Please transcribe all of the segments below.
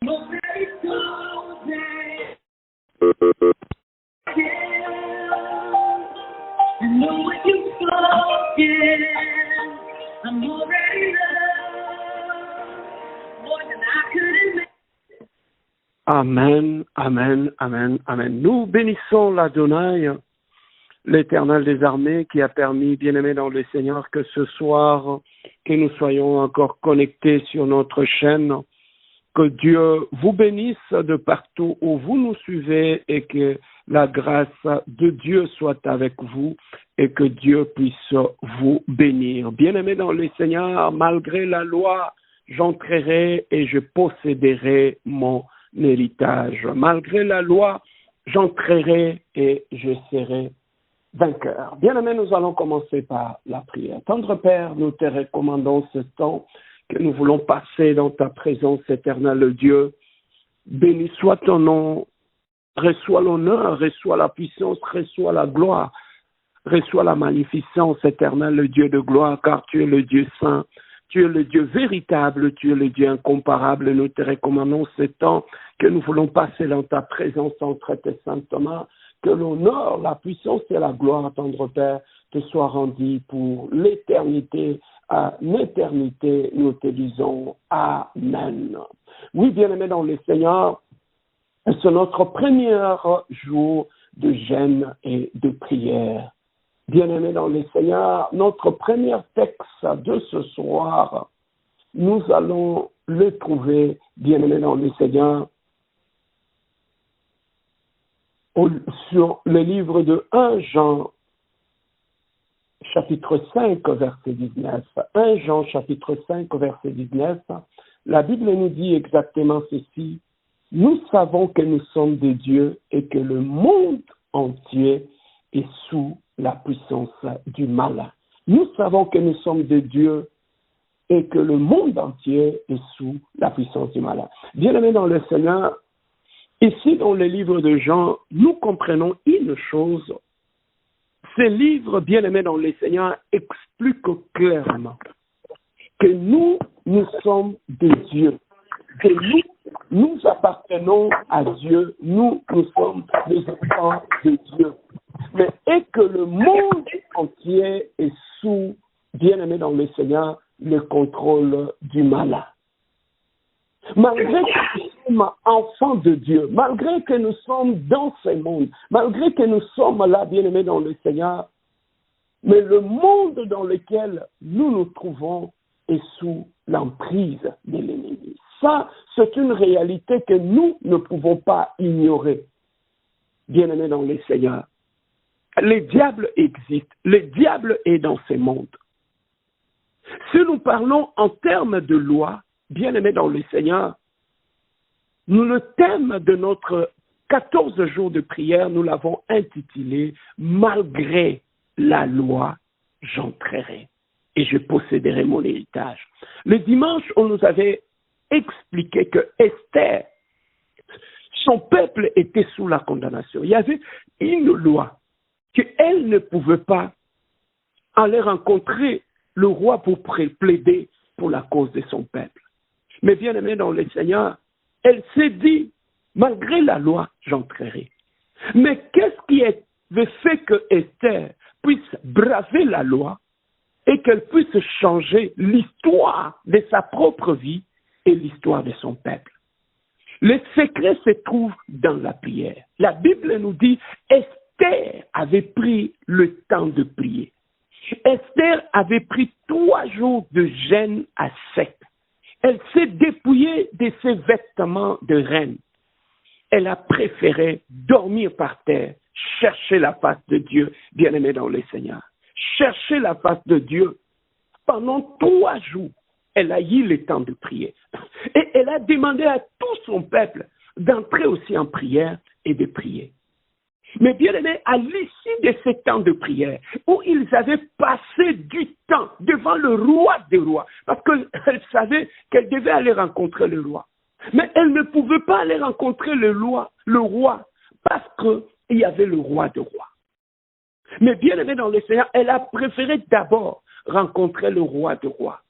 already chosen. I know what you've spoken. I'm already loved more than I could imagine. Amen, amen, amen, amen. Nous bénissons l'Adonai, l'Éternel des armées, qui a permis, bien-aimés dans le Seigneur, que ce soir, que nous soyons encore connectés sur notre chaîne. Que Dieu vous bénisse de partout où vous nous suivez et que la grâce de Dieu soit avec vous et que Dieu puisse vous bénir. Bien-aimés dans le Seigneur, malgré la loi, j'entrerai et je posséderai mon héritage. Malgré la loi, j'entrerai et je serai vainqueur. Bien-aimés, nous allons commencer par la prière. Tendre Père, nous te recommandons ce temps que nous voulons passer dans ta présence éternelle, Dieu. Béni soit ton nom, reçois l'honneur, reçois la puissance, reçois la gloire, reçois la magnificence éternelle, le Dieu de gloire, car tu es le Dieu saint, tu es le Dieu véritable, tu es le Dieu incomparable. Nous te recommandons ce temps que nous voulons passer dans ta présence entre tes saintes mains, que l'honneur, la puissance et la gloire, tendre Père, te soient rendus pour l'éternité. À l'éternité, nous te disons Amen. Oui, bien-aimés dans le Seigneur, c'est notre premier jour de jeûne et de prière. Bien-aimés dans le Seigneur, notre premier texte de ce soir, nous allons le trouver, bien-aimés dans le Seigneur, sur le livre de 1 Jean, chapitre 5, verset 19. 1 Jean, chapitre 5, verset 19. La Bible nous dit exactement ceci. Nous savons que nous sommes de Dieu et que le monde entier est sous la puissance du mal. Nous savons que nous sommes de Dieu et que le monde entier est sous la puissance du mal. Bien-aimés dans le Seigneur, ici dans le livre de Jean, nous comprenons une chose. Ce livre, bien-aimé dans le Seigneur, explique clairement que nous sommes de Dieu, que nous appartenons à Dieu, nous sommes des enfants de Dieu, mais et que le monde entier est sous, bien-aimé dans le Seigneur, le contrôle du mal. Malgré que nous sommes enfants de Dieu, malgré que nous sommes dans ce monde, malgré que nous sommes là, bien-aimés dans le Seigneur, mais le monde dans lequel nous nous trouvons est sous l'emprise de l'ennemi. Ça, c'est une réalité que nous ne pouvons pas ignorer, bien-aimés dans le Seigneur. Le diable existe, le diable est dans ce monde. Si nous parlons en termes de loi, bien-aimés dans le Seigneur, le thème de notre 14 jours de prière, nous l'avons intitulé « Malgré la loi, j'entrerai et je posséderai mon héritage ». Le dimanche, on nous avait expliqué que Esther, son peuple était sous la condamnation. Il y avait une loi qu'elle ne pouvait pas aller rencontrer le roi pour plaider pour la cause de son peuple. Mais bien aimé dans le Seigneur, elle s'est dit, malgré la loi, j'entrerai. Mais qu'est-ce qui avait fait que Esther puisse braver la loi et qu'elle puisse changer l'histoire de sa propre vie et l'histoire de son peuple? Le secret se trouve dans la prière. La Bible nous dit, Esther avait pris le temps de prier. Esther avait pris 3 jours de jeûne à sec. Elle s'est dépouillée de ses vêtements de reine. Elle a préféré dormir par terre, chercher la face de Dieu, bien-aimé dans le Seigneur. Chercher la face de Dieu. Pendant 3 jours, elle a eu le temps de prier. Et elle a demandé à tout son peuple d'entrer aussi en prière et de prier. Mais bien aimé, à l'issue de ce temps de prière, où ils avaient passé du temps devant le roi des rois, parce qu'elle savait qu'elle devait aller rencontrer le roi. Mais elle ne pouvait pas aller rencontrer le roi, parce qu'il y avait le roi des rois. Mais bien aimé dans le Seigneur, elle a préféré d'abord rencontrer le roi des rois.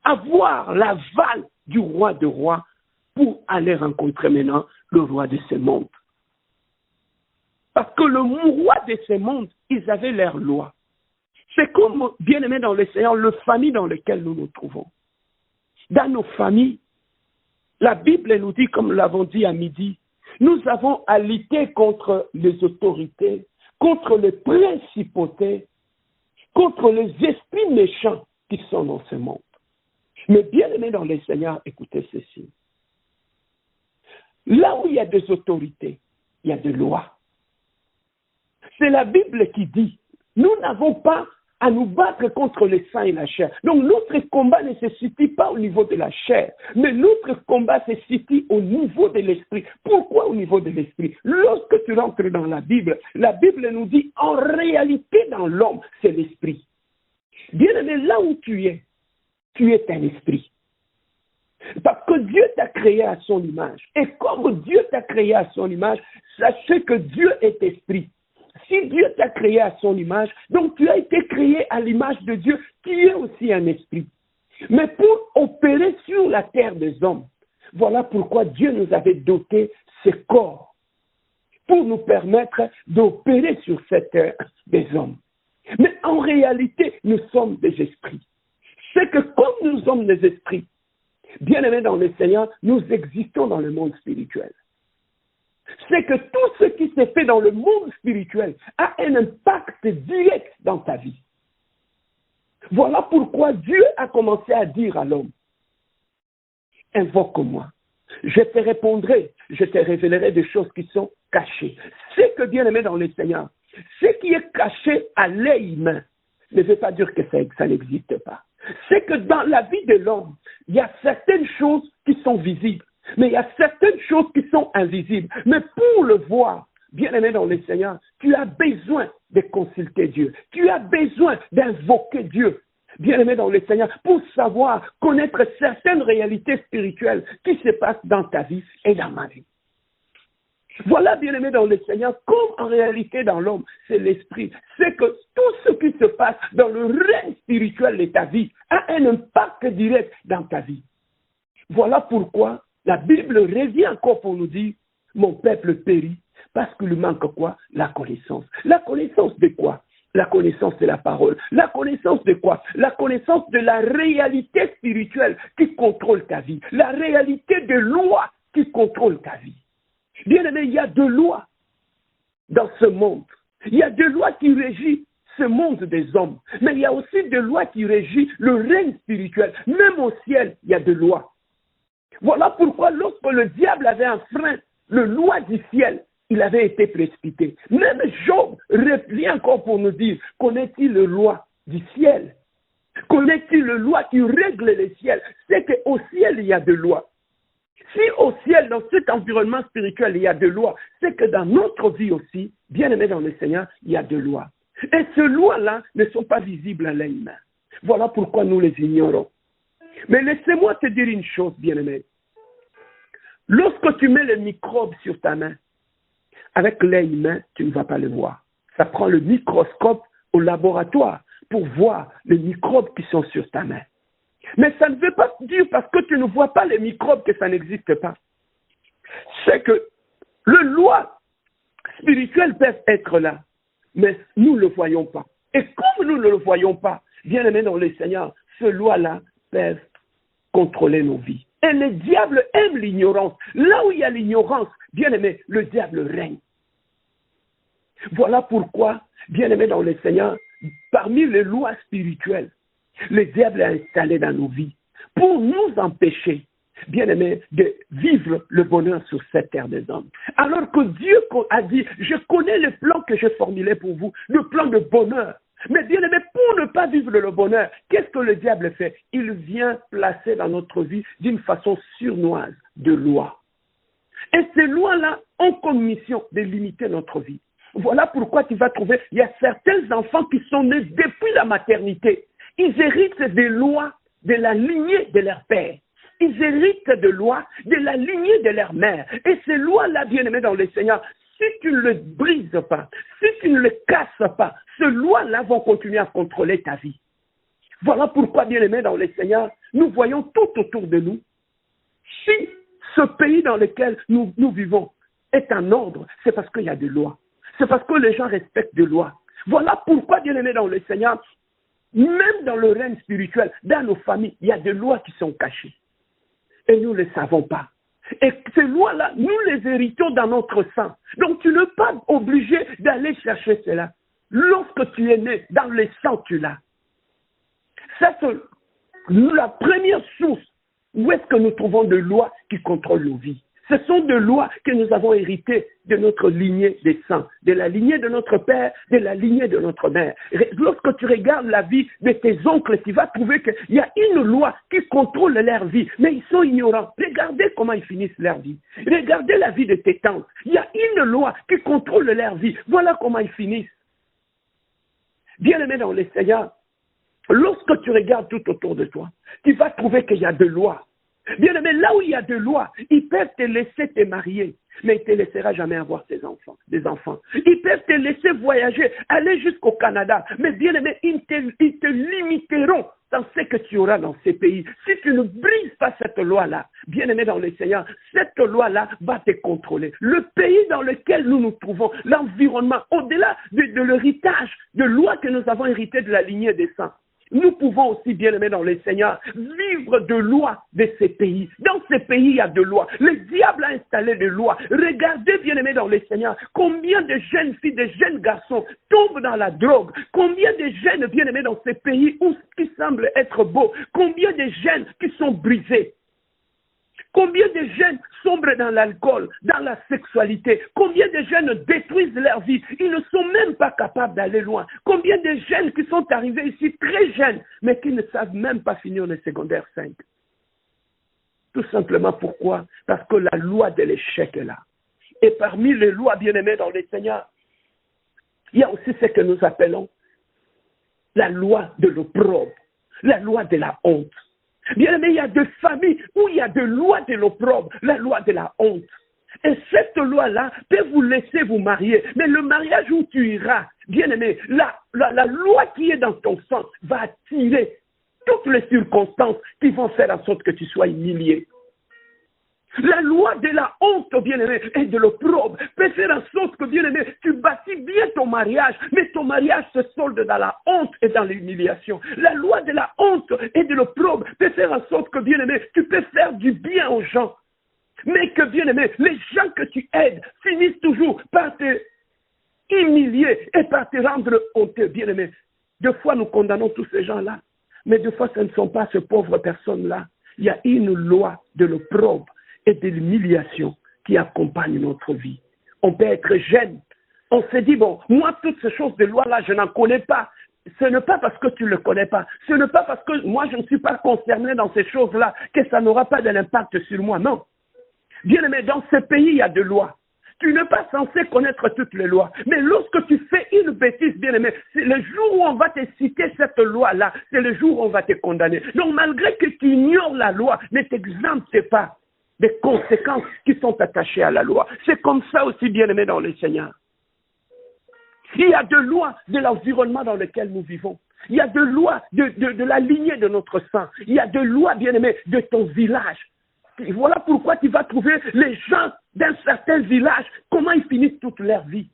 Avoir l'aval du roi des rois pour aller rencontrer maintenant le roi de ce monde. Parce que le roi de ce monde, ils avaient leur loi. C'est comme, bien aimé dans le Seigneur, le famille dans lequel nous nous trouvons. Dans nos familles, la Bible nous dit, comme nous l'avons dit à midi, nous avons à lutter contre les autorités, contre les principautés, contre les esprits méchants qui sont dans ce monde. Mais bien aimé dans le Seigneur, écoutez ceci. Là où il y a des autorités, il y a des lois. C'est la Bible qui dit, nous n'avons pas à nous battre contre le sang et la chair. Donc notre combat ne se situe pas au niveau de la chair, mais notre combat se situe au niveau de l'esprit. Pourquoi au niveau de l'esprit? Lorsque tu rentres dans la Bible nous dit en réalité dans l'homme, c'est l'esprit. Bien aimé, là où tu es un esprit. Parce que Dieu t'a créé à son image. Et comme Dieu t'a créé à son image, sachez que Dieu est esprit. Si Dieu t'a créé à son image, donc tu as été créé à l'image de Dieu, qui est aussi un esprit. Mais pour opérer sur la terre des hommes, voilà pourquoi Dieu nous avait doté ce corps, pour nous permettre d'opérer sur cette terre des hommes. Mais en réalité, nous sommes des esprits. C'est que comme nous sommes des esprits, bien aimés dans le Seigneur, nous existons dans le monde spirituel. C'est que tout ce qui se fait dans le monde spirituel a un impact direct dans ta vie. Voilà pourquoi Dieu a commencé à dire à l'homme, invoque-moi, je te répondrai, je te révélerai des choses qui sont cachées. C'est que bien aimé dans le Seigneur, ce qui est caché à l'œil humain ne veut pas dire que ça n'existe pas. C'est que dans la vie de l'homme, il y a certaines choses qui sont visibles. Mais il y a certaines choses qui sont invisibles. Mais pour le voir, bien aimé dans le Seigneur, tu as besoin de consulter Dieu. Tu as besoin d'invoquer Dieu. Bien aimé dans le Seigneur, pour savoir, connaître certaines réalités spirituelles qui se passent dans ta vie et dans ma vie. Voilà, bien aimé dans le Seigneur, comme en réalité dans l'homme, c'est l'esprit. C'est que tout ce qui se passe dans le règne spirituel de ta vie a un impact direct dans ta vie. Voilà pourquoi la Bible revient encore pour nous dire, mon peuple périt, parce qu'il lui manque quoi? La connaissance. La connaissance de quoi? La connaissance de la parole. La connaissance de quoi? La connaissance de la réalité spirituelle qui contrôle ta vie. La réalité des lois qui contrôlent ta vie. Bien aimé, il y a deux lois dans ce monde. Il y a deux lois qui régissent ce monde des hommes. Mais il y a aussi des lois qui régissent le règne spirituel. Même au ciel, il y a des lois. Voilà pourquoi lorsque le diable avait enfreint le loi du ciel, il avait été précipité. Même Job revient encore pour nous dire, connaît-il le loi du ciel? Connaît-il le loi qui règle le ciel? C'est qu'au ciel, il y a des lois. Si au ciel, dans cet environnement spirituel, il y a des lois, c'est que dans notre vie aussi, bien aimé dans le Seigneur, il y a des lois. Et ces lois-là ne sont pas visibles à l'œil humain. Voilà pourquoi nous les ignorons. Mais laissez-moi te dire une chose, bien-aimé. Lorsque tu mets le microbe sur ta main, avec l'œil humain, tu ne vas pas le voir. Ça prend le microscope au laboratoire pour voir les microbes qui sont sur ta main. Mais ça ne veut pas dire parce que tu ne vois pas les microbes que ça n'existe pas. C'est que les lois spirituelles peuvent être là, mais nous ne le voyons pas. Et comme nous ne le voyons pas, bien aimé dans le Seigneur, ces lois-là peuvent contrôler nos vies. Et le diable aime l'ignorance. Là où il y a l'ignorance, bien aimé, le diable règne. Voilà pourquoi, bien aimé dans le Seigneur, parmi les lois spirituelles, le diable est installé dans nos vies pour nous empêcher, bien aimé, de vivre le bonheur sur cette terre des hommes. Alors que Dieu a dit, je connais le plan que j'ai formulé pour vous, le plan de bonheur. Mais bien aimé, pour ne pas vivre le bonheur, qu'est-ce que le diable fait? Il vient placer dans notre vie d'une façon surnoise de lois. Et ces lois-là ont comme mission de limiter notre vie. Voilà pourquoi tu vas trouver, il y a certains enfants qui sont nés depuis la maternité. Ils héritent des lois de la lignée de leur père. Ils héritent des lois de la lignée de leur mère. Et ces lois-là, bien aimés dans le Seigneur, si tu ne le brises pas, si tu ne le casses pas, ces lois-là vont continuer à contrôler ta vie. Voilà pourquoi, bien aimés dans le Seigneur, nous voyons tout autour de nous. Si ce pays dans lequel nous vivons est en ordre, c'est parce qu'il y a des lois. C'est parce que les gens respectent des lois. Voilà pourquoi, bien-aimés dans le Seigneur, même dans le règne spirituel, dans nos familles, il y a des lois qui sont cachées. Et nous ne les savons pas. Et ces lois-là, nous les héritons dans notre sang. Donc tu n'es pas obligé d'aller chercher cela. Lorsque tu es né, dans le sang, tu l'as. C'est la première source où est-ce que nous trouvons des lois qui contrôlent nos vies. Ce sont des lois que nous avons héritées de notre lignée des sangs, de la lignée de notre père, de la lignée de notre mère. Lorsque tu regardes la vie de tes oncles, tu vas trouver qu'il y a une loi qui contrôle leur vie, mais ils sont ignorants. Regardez comment ils finissent leur vie. Regardez la vie de tes tantes. Il y a une loi qui contrôle leur vie. Voilà comment ils finissent. Bien-aimé dans le Seigneur, lorsque tu regardes tout autour de toi, tu vas trouver qu'il y a des lois. Bien aimé, là où il y a des lois, ils peuvent te laisser te marier, mais ils ne te laisseront jamais avoir des enfants. Ils peuvent te laisser voyager, aller jusqu'au Canada, mais bien aimé, ils te limiteront dans ce que tu auras dans ces pays. Si tu ne brises pas cette loi-là, bien aimé dans le Seigneur, cette loi-là va te contrôler. Le pays dans lequel nous nous trouvons, l'environnement, au-delà de l'héritage, de lois que nous avons hérité de la lignée des saints, nous pouvons aussi, bien aimés dans le Seigneur, vivre de lois de ces pays. Dans ces pays, il y a de lois. Le diable a installé des lois. Regardez, bien aimés dans le Seigneur, combien de jeunes filles, de jeunes garçons tombent dans la drogue. Combien de jeunes, bien aimés dans ces pays qui semblent être beaux. Combien de jeunes qui sont brisés. Combien de jeunes sombrent dans l'alcool, dans la sexualité? Combien de jeunes détruisent leur vie? Ils ne sont même pas capables d'aller loin. Combien de jeunes qui sont arrivés ici très jeunes, mais qui ne savent même pas finir le secondaire 5? Tout simplement pourquoi? Parce que la loi de l'échec est là. Et parmi les lois bien-aimées dans le Seigneur, il y a aussi ce que nous appelons la loi de l'opprobre, la loi de la honte. Bien aimé, il y a des familles où il y a des lois de l'opprobre, la loi de la honte. Et cette loi-là peut vous laisser vous marier. Mais le mariage où tu iras, bien aimé, la loi qui est dans ton sang va attirer toutes les circonstances qui vont faire en sorte que tu sois humilié. La loi de la honte, bien-aimé, et de l'opprobre peut faire en sorte que, bien-aimé, tu bâtis bien ton mariage, mais ton mariage se solde dans la honte et dans l'humiliation. La loi de la honte et de l'opprobre peut faire en sorte que, bien-aimé, tu peux faire du bien aux gens, mais que, bien-aimé, les gens que tu aides finissent toujours par te humilier et par te rendre honteux, bien-aimé. Deux fois, nous condamnons tous ces gens-là, mais deux fois, ce ne sont pas ces pauvres personnes-là. Il y a une loi de l'opprobre et de l'humiliation qui accompagne notre vie. On peut être jeune. On se dit, bon, moi, toutes ces choses de loi-là, je n'en connais pas. Ce n'est pas parce que tu ne le connais pas. Ce n'est pas parce que moi, je ne suis pas concerné dans ces choses-là que ça n'aura pas de l'impact sur moi. Non. Bien aimé, dans ce pays, il y a des lois. Tu n'es pas censé connaître toutes les lois. Mais lorsque tu fais une bêtise, bien aimé, c'est le jour où on va te citer cette loi-là, c'est le jour où on va te condamner. Donc, malgré que tu ignores la loi, ne t'exempte pas des conséquences qui sont attachées à la loi. C'est comme ça aussi, bien aimé dans le Seigneur. Il y a des lois de l'environnement dans lequel nous vivons. Il y a des lois de la lignée de notre sang. Il y a des lois, bien aimé, de ton village. Et voilà pourquoi tu vas trouver les gens d'un certain village, comment ils finissent toute leur vie.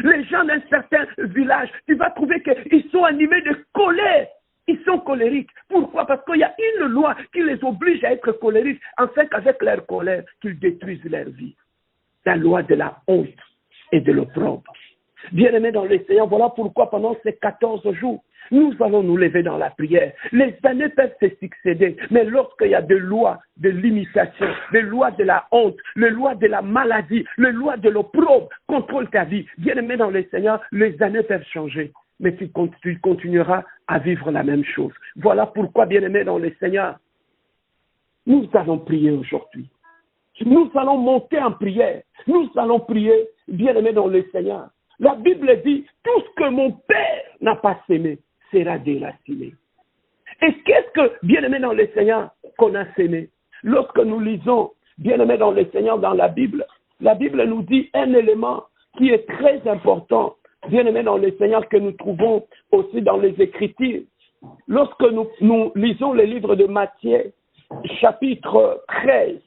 Les gens d'un certain village, tu vas trouver qu'ils sont animés de colère. Ils sont colériques. Pourquoi? Parce qu'il y a une loi qui les oblige à être colériques, afin qu'avec leur colère, qu'ils détruisent leur vie. La loi de la honte et de l'opprobre. Bien-aimés dans le Seigneur, voilà pourquoi pendant ces 14 jours, nous allons nous lever dans la prière. Les années peuvent se succéder, mais lorsqu'il y a des lois de limitation, des lois de la honte, les lois de la maladie, les lois de l'opprobre contrôlent ta vie. Bien-aimés dans le Seigneur, les années peuvent changer, mais tu continueras à vivre la même chose. Voilà pourquoi, bien-aimés dans le Seigneur, nous allons prier aujourd'hui. Nous allons monter en prière. Nous allons prier, bien-aimés dans le Seigneur. La Bible dit, tout ce que mon Père n'a pas sémé sera déraciné. Et qu'est-ce que, bien-aimé dans le Seigneur, qu'on a sémé? Lorsque nous lisons, bien-aimé dans le Seigneur, dans la Bible nous dit un élément qui est très important, bien-aimé dans le Seigneur, que nous trouvons aussi dans les Écritures. Lorsque nous lisons le livre de Matthieu, chapitre 13,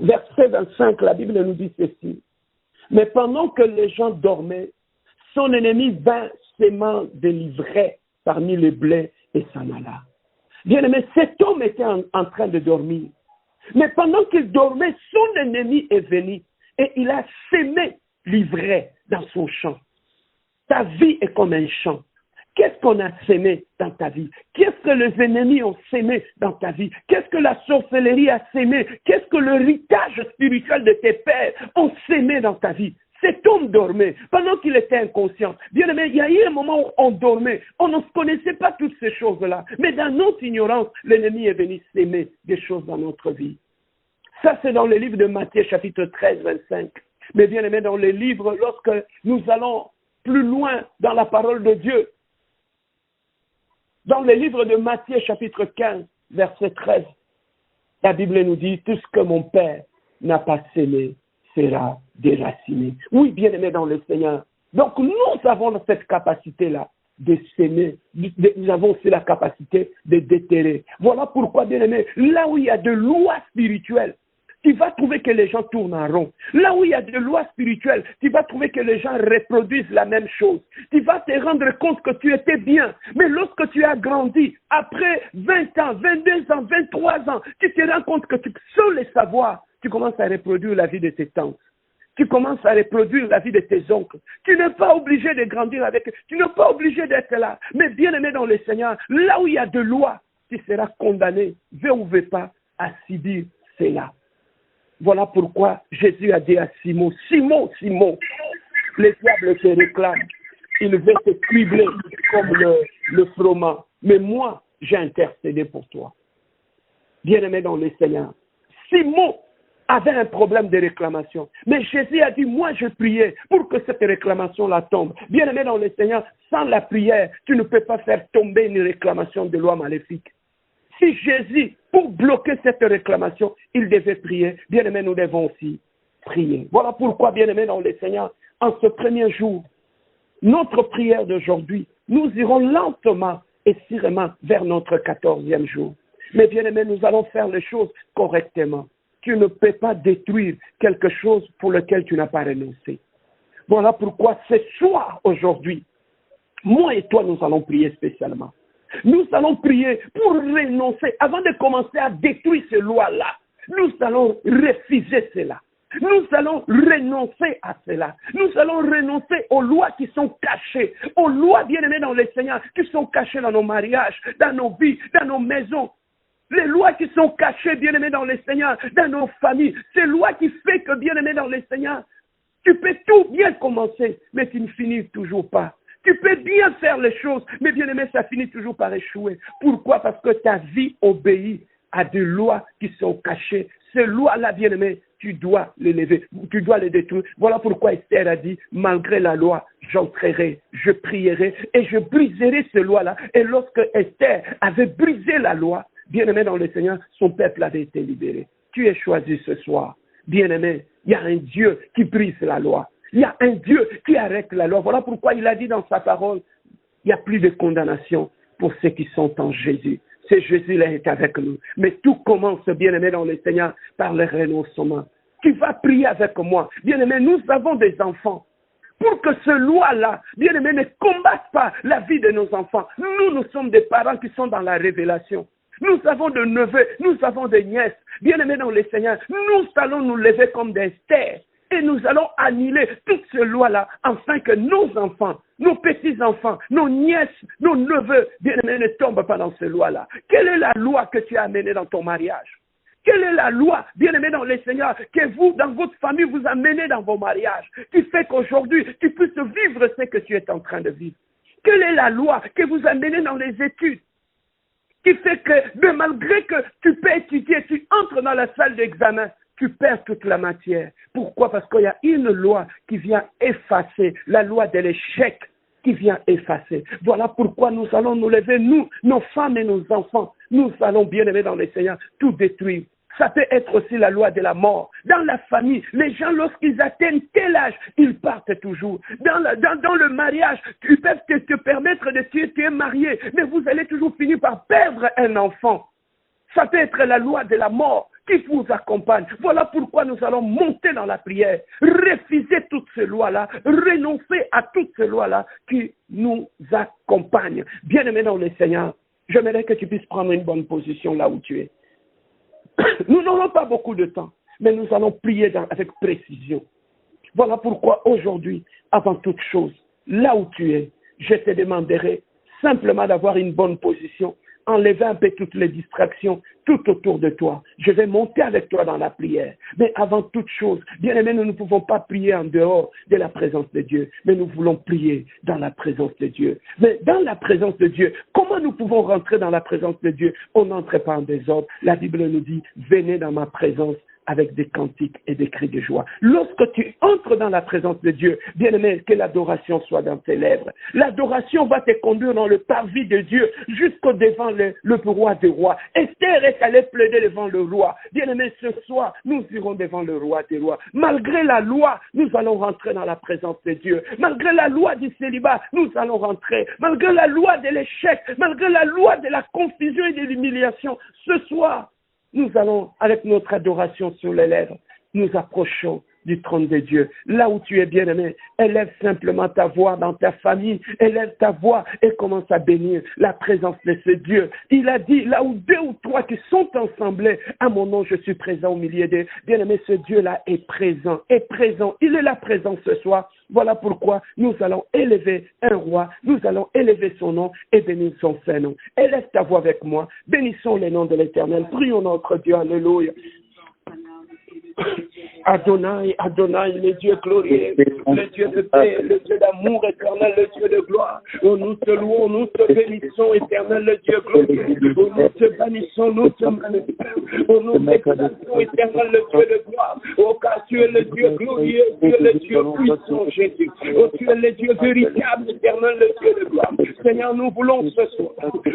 verset 25, la Bible nous dit ceci. Mais pendant que les gens dormaient, son ennemi vint s'aimant des livrets parmi les blés et s'en alla. Bien-aimé, cet homme était en train de dormir. Mais pendant qu'il dormait, son ennemi est venu et il a sémé l'ivraie dans son champ. Ta vie est comme un champ. Qu'est-ce qu'on a sémé dans ta vie? Qu'est-ce que les ennemis ont sémé dans ta vie? Qu'est-ce que la sorcellerie a sémé? Qu'est-ce que l'héritage spirituel de tes pères ont sémé dans ta vie? Cet homme dormait pendant qu'il était inconscient. Bien aimé, il y a eu un moment où on dormait. On ne connaissait pas toutes ces choses-là. Mais dans notre ignorance, l'ennemi est venu s'aimer des choses dans notre vie. Ça, c'est dans le livre de Matthieu, chapitre 13, 25. Mais bien aimé, dans les livres, lorsque nous allons plus loin dans la parole de Dieu, dans le livre de Matthieu, chapitre 15, verset 13, la Bible nous dit, tout ce que mon Père n'a pas sémé sera déraciné. Oui, bien aimé dans le Seigneur. Donc, nous avons cette capacité-là de s'aimer. Nous avons aussi la capacité de déterrer. Voilà pourquoi, bien aimé, là où il y a de lois spirituelles, tu vas trouver que les gens tournent en rond. Là où il y a de lois spirituelles, tu vas trouver que les gens reproduisent la même chose. Tu vas te rendre compte que tu étais bien. Mais lorsque tu as grandi, après 20 ans, 22 ans, 23 ans, tu te rends compte que sans le savoir, tu commences à reproduire la vie de tes tantes. Tu commences à reproduire la vie de tes oncles. Tu n'es pas obligé de grandir avec eux. Tu n'es pas obligé d'être là. Mais bien aimé dans le Seigneur, là où il y a de lois, tu seras condamné, veux ou veux pas, à subir cela. Voilà pourquoi Jésus a dit à Simon, Simon, Simon, le diable te réclame. Il veut te cribler comme le froment. Mais moi, j'ai intercédé pour toi. Bien-aimé dans le Seigneur. Simon avait un problème de réclamation. Mais Jésus a dit, moi je priais pour que cette réclamation-là tombe. Bien-aimé dans le Seigneur, sans la prière, tu ne peux pas faire tomber une réclamation de loi maléfique. Si Jésus, pour bloquer cette réclamation, il devait prier, bien-aimé, nous devons aussi prier. Voilà pourquoi, bien-aimé dans le Seigneur, en ce premier jour, notre prière d'aujourd'hui, nous irons lentement et sûrement vers notre 14e jour. Mais bien-aimé, nous allons faire les choses correctement. Tu ne peux pas détruire quelque chose pour lequel tu n'as pas renoncé. Voilà pourquoi ce soir, aujourd'hui, moi et toi, nous allons prier spécialement. Nous allons prier pour renoncer. Avant de commencer à détruire ces lois-là, nous allons refuser cela. Nous allons renoncer à cela. Nous allons renoncer aux lois qui sont cachées, aux lois bien-aimées dans le Seigneur, qui sont cachées dans nos mariages, dans nos vies, dans nos maisons. Les lois qui sont cachées, bien-aimées dans le Seigneur, dans nos familles. Ces lois qui font que, bien-aimé dans le Seigneur, tu peux tout bien commencer, mais tu ne finis toujours pas. Tu peux bien faire les choses, mais bien aimé, ça finit toujours par échouer. Pourquoi? Parce que ta vie obéit à des lois qui sont cachées. Ces lois-là, bien aimé, tu dois les lever, tu dois les détruire. Voilà pourquoi Esther a dit, malgré la loi, j'entrerai, je prierai et je briserai ces lois-là. Et lorsque Esther avait brisé la loi, bien aimé dans le Seigneur, son peuple avait été libéré. Tu es choisi ce soir. Bien aimé, il y a un Dieu qui brise la loi. Il y a un Dieu qui arrête la loi. Voilà pourquoi il a dit dans sa parole, il n'y a plus de condamnation pour ceux qui sont en Jésus. C'est Jésus-là qui est avec nous. Mais tout commence, bien-aimé dans le Seigneur, par le renoncement. Tu vas prier avec moi. Bien-aimé, nous avons des enfants. Pour que ce loi-là, bien-aimé, ne combatte pas la vie de nos enfants. Nous sommes des parents qui sont dans la révélation. Nous avons des neveux, nous avons des nièces. Bien-aimés dans le Seigneur, nous allons nous lever comme des stères. Et nous allons annuler toutes ces lois-là afin que nos enfants, nos petits-enfants, nos nièces, nos neveux, bien-aimés, ne tombent pas dans ces lois-là. Quelle est la loi que tu as amenée dans ton mariage? Quelle est la loi, bien-aimé dans le Seigneur, que vous, dans votre famille, vous amenez dans vos mariages, qui fait qu'aujourd'hui, tu puisses vivre ce que tu es en train de vivre? Quelle est la loi que vous amenez dans les études, qui fait que, malgré que tu peux étudier, tu entres dans la salle d'examen, tu perds toute la matière. Pourquoi? Parce qu'il y a une loi qui vient effacer, la loi de l'échec qui vient effacer. Voilà pourquoi nous allons nous lever, nous, nos femmes et nos enfants, nous allons bien aimer dans le Seigneur, tout détruire. Ça peut être aussi la loi de la mort. Dans la famille, les gens, lorsqu'ils atteignent tel âge, ils partent toujours. Dans le mariage, ils peuvent te permettre de tuer, tu es marié, mais vous allez toujours finir par perdre un enfant. Ça peut être la loi de la mort qui vous accompagne. Voilà pourquoi nous allons monter dans la prière, refuser toutes ces lois-là, renoncer à toutes ces lois-là qui nous accompagnent. Bien-aimé dans le Seigneur, j'aimerais que tu puisses prendre une bonne position là où tu es. Nous n'aurons pas beaucoup de temps, mais nous allons prier avec précision. Voilà pourquoi aujourd'hui, avant toute chose, là où tu es, je te demanderai simplement d'avoir une bonne position, enlever un peu toutes les distractions tout autour de toi. Je vais monter avec toi dans la prière. Mais avant toute chose, bien aimé, nous ne pouvons pas prier en dehors de la présence de Dieu, mais nous voulons prier dans la présence de Dieu. Mais dans la présence de Dieu, comment nous pouvons rentrer dans la présence de Dieu? On n'entre pas en désordre. La Bible nous dit, venez dans ma présence avec des cantiques et des cris de joie. Lorsque tu entres dans la présence de Dieu, bien-aimé, que l'adoration soit dans tes lèvres. L'adoration va te conduire dans le parvis de Dieu jusqu'au devant le roi des rois. Esther est allée plaider devant le roi. Bien-aimé, ce soir, nous irons devant le roi des rois. Malgré la loi, nous allons rentrer dans la présence de Dieu. Malgré la loi du célibat, nous allons rentrer. Malgré la loi de l'échec, malgré la loi de la confusion et de l'humiliation, ce soir, nous allons, avec notre adoration sur les lèvres, nous approchons du trône de Dieu. Là où tu es bien-aimé, élève simplement ta voix dans ta famille, élève ta voix et commence à bénir la présence de ce Dieu. Il a dit, là où 2 ou 3 qui sont ensemblés, à mon nom, je suis présent au milieu d'eux. Bien-aimé, ce Dieu-là est présent, il est là présent ce soir. Voilà pourquoi nous allons élever un roi, nous allons élever son nom et bénir son saint nom. Élève ta voix avec moi, bénissons le nom de l'Éternel, prions notre Dieu, alléluia. Adonai, Adonai, le Dieu glorieux, le Dieu de paix, le Dieu d'amour éternel, le Dieu de gloire. Oh, nous te louons, nous te bénissons, éternel, le Dieu glorieux. Oh, nous te bénissons, nous te magnifions. Oh, nous t'exaltons, éternel, le Dieu de gloire. Oh, car tu es le Dieu glorieux, tu es le Dieu puissant, Jésus. Oh, tu es le Dieu véritable, éternel, le Dieu de gloire. Seigneur, nous voulons ce soir.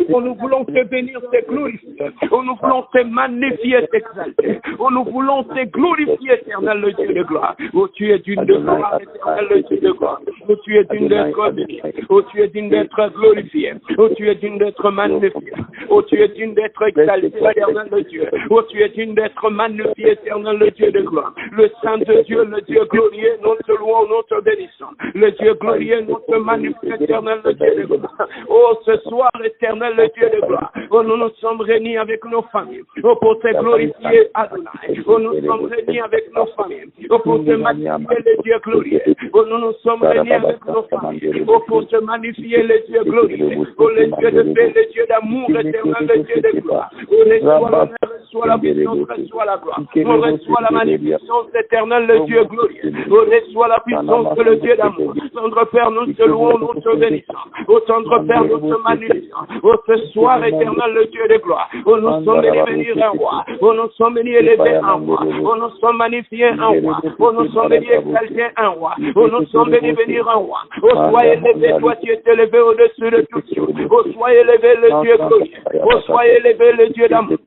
Oh, nous voulons te bénir, te glorifier. Oh, nous voulons te magnifier, t'exalter. Oh, nous voulons te glorifier, éternel, le Dieu de gloire. Oh, tu es d'une de gloire, éternel, le Dieu de gloire. Oh, tu es d'une d'être béni. Oh, tu es d'une d'être glorifié. Oh, tu es d'une d'être magnifié. Oh, tu es d'une d'être exalté, éternel, le Dieu. Oh, tu es d'une d'être magnifié, éternel, le Dieu de gloire. Le Saint de Dieu, le Dieu glorieux, nous te louons, nous te bénissons. Le Dieu glorieux, nous te magnifions, éternel, le Dieu de gloire. Oh, ce soir, éternel, le Dieu de gloire. Oh, nous nous sommes réunis avec nos familles. Oh, pour te glorifier, Adonai. Oh, nous sommes réunis avec nos familles. Oh, pour te magnifier, le Dieu glorieux. Oh, nous nous sommes réunis avec nos familles. Oh, pour te magnifier, le Dieu glorieux. Oh, le Dieu de paix, le Dieu d'amour, éternel, le Dieu de gloire. Oh, reçois l'honneur, reçois la puissance, reçois la gloire. Oh, reçois la magnificence éternelle, le Dieu glorieux. Oh, reçois la puissance de le Dieu d'amour. Tendre Père, nous te louons, nous te bénissons. Oh, tendre Père, nous te magnifions. Oh, ce soir, éternel, le Dieu de gloire. Oh, nous sommes bénis bénir un roi. Oh, nous sommes bénis élever un roi. Oh, nous sommes magnifiés un roi. Oh, nous sommes bénis exalter un roi. Oh, nous sommes bénis bénir un roi. Oh, sois élevé, toi tu es élevé au-dessus de tout chose. Oh, sois élevé le Dieu glorieux. Oh, sois élevé le Dieu d'amour.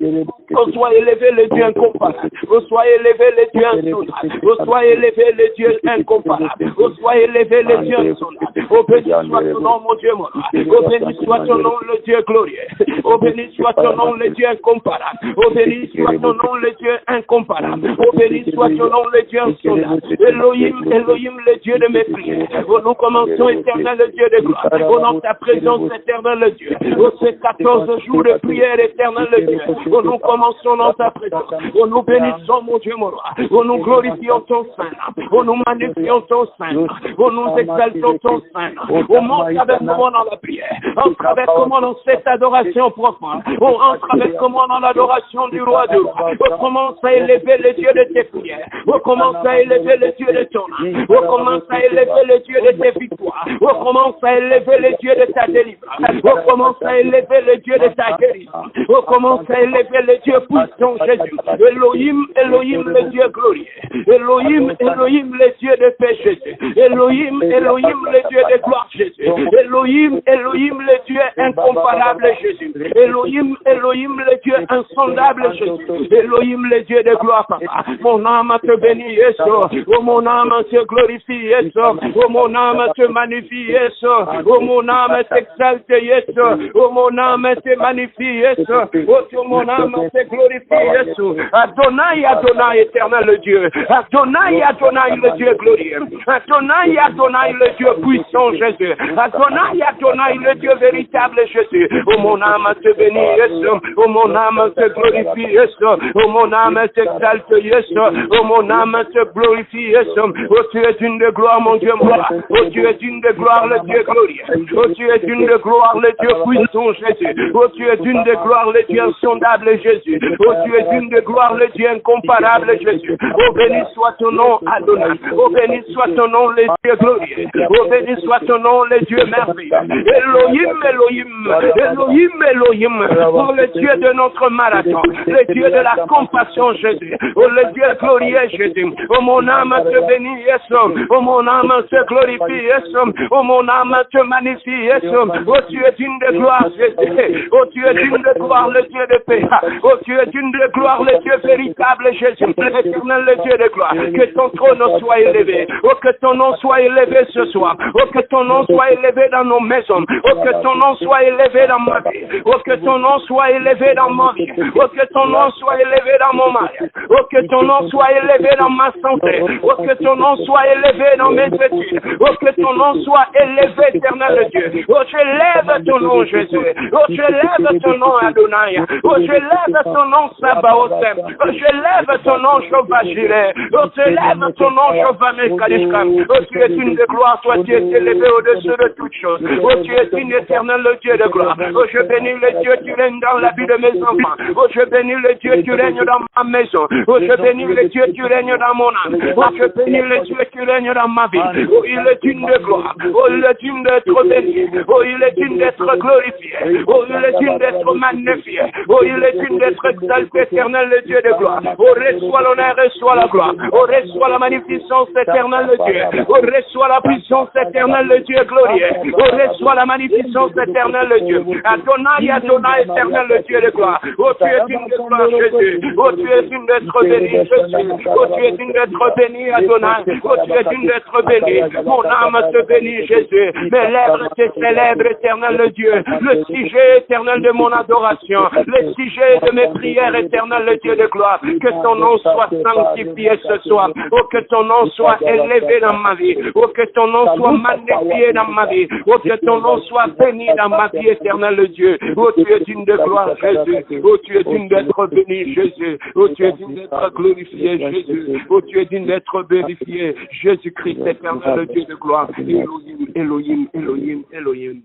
Oh, sois élevé le Dieu incomparable. Oh, sois élevé le Dieu insondable. Oh, sois élevé le Dieu incomparable. Oh, sois élevé le Dieu insondable. Oh, béni soit ton nom, mon Dieu, mon roi. Oh, béni soit ton nom, le Dieu glorieux. Oh, béni soit ton nom, le Dieu incomparable. Oh, béni soit ton nom, le Dieu incomparable. Oh, béni soit ton nom, le Dieu insondable. Elohim, Elohim, le Dieu de mes prières. Oh, nous commençons, éternel, le Dieu de gloire. Oh, dans ta présence, éternel, le Dieu. Oh, ces 14 jours de prière, éternel, le Dieu. Oh, nous commençons dans ta présence. Oh, nous bénissons, mon Dieu, mon roi. Oh, nous glorifions ton Saint. Oh, nous magnifions ton Saint. Oh, nous exaltons ton Saint. Oh, monte avec moi dans la prière. Entre avec moi dans cette adoration profonde. Oh, entre avec moi dans l'adoration du roi de roi. Oh, commence à élever le Dieu de tes prières. Oh, commence à élever le Dieu de ton âme. Oh, commence à élever le Dieu de tes victoires. Oh, commence à élever le Dieu de ta délivrance. Oh, commence à élever le Dieu de ta guérison. Oh, commence à élever le Dieu puissant, Jésus. Elohim, Elohim, le Dieu glorieux. Elohim, Elohim, le Dieu de paix, Jésus. Elohim, Elohim, le Dieu de gloire, Jésus. Elohim, Elohim, le Dieu incomparable, Jésus. Elohim, Elohim, le Dieu insondable, Jésus. Elohim, le Dieu de gloire, Papa. Mon âme te bénit, Yesu. Oh, mon âme te glorifie, Yesu. Oh, mon âme te magnifie, Yesu. Oh, mon âme t'exalte, Yesu. Oh, mon âme te magnifie, Yesu. Oh, mon âme te te glorifie, Jésus. Adonai, Adonai, éternel le Dieu. Adonai, Adonai, le Dieu glorieux. Adonai, Adonai, le Dieu puissant, Jésus. Adonai, Adonai, le Dieu véritable, Jésus. Oh, mon âme te bénit, Jésus. Oh, mon âme te glorifie, Jésus. Oh, mon âme t'exalte, Jésus. Oh, mon âme te glorifie, Jésus. Oh, tu es digne de gloire, mon Dieu, moi. Oh, tu es digne de gloire, le Dieu glorieux. Oh, tu es digne de gloire, le Dieu puissant, Jésus. Oh, tu es digne de gloire, le Dieu insondable, Jésus. Oh, tu es digne de gloire, le Dieu incomparable, Jésus. Oh, béni soit ton nom, Adonai. Oh, béni soit ton nom, le Dieu glorieux. Oh, béni soit ton nom, le Dieu merveilleux. Elohim, Elohim, Elohim, Elohim. Oh, le Dieu de notre marathon, le Dieu de la compassion, Jésus. Oh, le Dieu glorieux, Jésus. Oh, mon âme te bénit, Jésus. Oh, mon âme te glorifie, Jésus. Oh, mon âme te magnifie, Jésus. Oh, tu es digne de gloire, Jésus. Oh, tu es digne de gloire, le Dieu de paix. Oh, tu es digne de gloire, le Dieu véritable, Jésus. Éternel, le Dieu de gloire. Que ton trône soit élevé. Oh, que ton nom soit élevé ce soir. Oh, que ton nom soit élevé dans nos maisons. Oh, que ton nom soit élevé dans ma vie. Oh, que ton nom soit élevé dans ma vie. Oh, que ton nom soit élevé dans mon mariage. Oh, que ton nom soit élevé dans ma santé. Oh, que ton nom soit élevé dans mes études. Oh, que ton nom soit élevé, éternel Dieu. Oh, je lève ton nom, Jésus. Oh, je lève ton nom, Adonai. Oh, je lève ton nom, Sabaoth. Oh, je lève ton nom, Jehovah Jireh. Oh, je lève ton nom, Jehovah Mekadishka. Oh, tu es une de gloire, toi, tu es élevé au-dessus de toutes choses. Oh, tu es une éternelle, le Dieu de gloire. Oh, je bénis le Dieu qui règne dans la vie de mes enfants. Oh, je bénis le Dieu qui règne dans ma maison. Oh, je bénis le Dieu qui règne dans mon âme. Oh, je bénis le Dieu qui règne dans ma vie. Oh, il est digne de gloire. Oh, il est digne d'être béni. Oh, il est digne d'être glorifié. Oh, il est digne d'être magnifié. Oh, il est digne d'être exalté, éternel, le Dieu de gloire. Oh, reçois l'honneur, reçois la gloire. Oh, reçois la magnificence, éternel, le Dieu. Oh, reçois la puissance, éternel, le Dieu glorieux. Oh, reçois la magnificence, éternel, le Dieu. Adonai, Adonai, éternel, le Dieu de gloire. Oh, tu es digne de gloire, Jésus. Oh, tu es digne d'être béni, Jésus. Oh, tu es digne d'être béni, Adonai. Oh, tu es digne d'être béni. Mon âme te bénit, Jésus. Mes lèvres te célèbrent, éternel, le Dieu. Le sujet éternel de mon adoration. Le sujet de mes prières, éternel, le Dieu de gloire. Que ton nom soit sanctifié ce soir. Oh, que ton nom soit élevé dans ma vie. Oh, que ton nom soit magnifié dans ma vie. Oh, que ton nom soit béni dans ma vie, éternel, le Dieu. Oh, tu es digne de gloire, Jésus. Oh, tu es digne d'être béni, Jésus. Oh, tu es digne d'être glorifié, Jésus. Oh, tu es digne d'être bénifié, Jésus-Christ, éternel, le Dieu de gloire. Elohim, Elohim, Elohim, Elohim.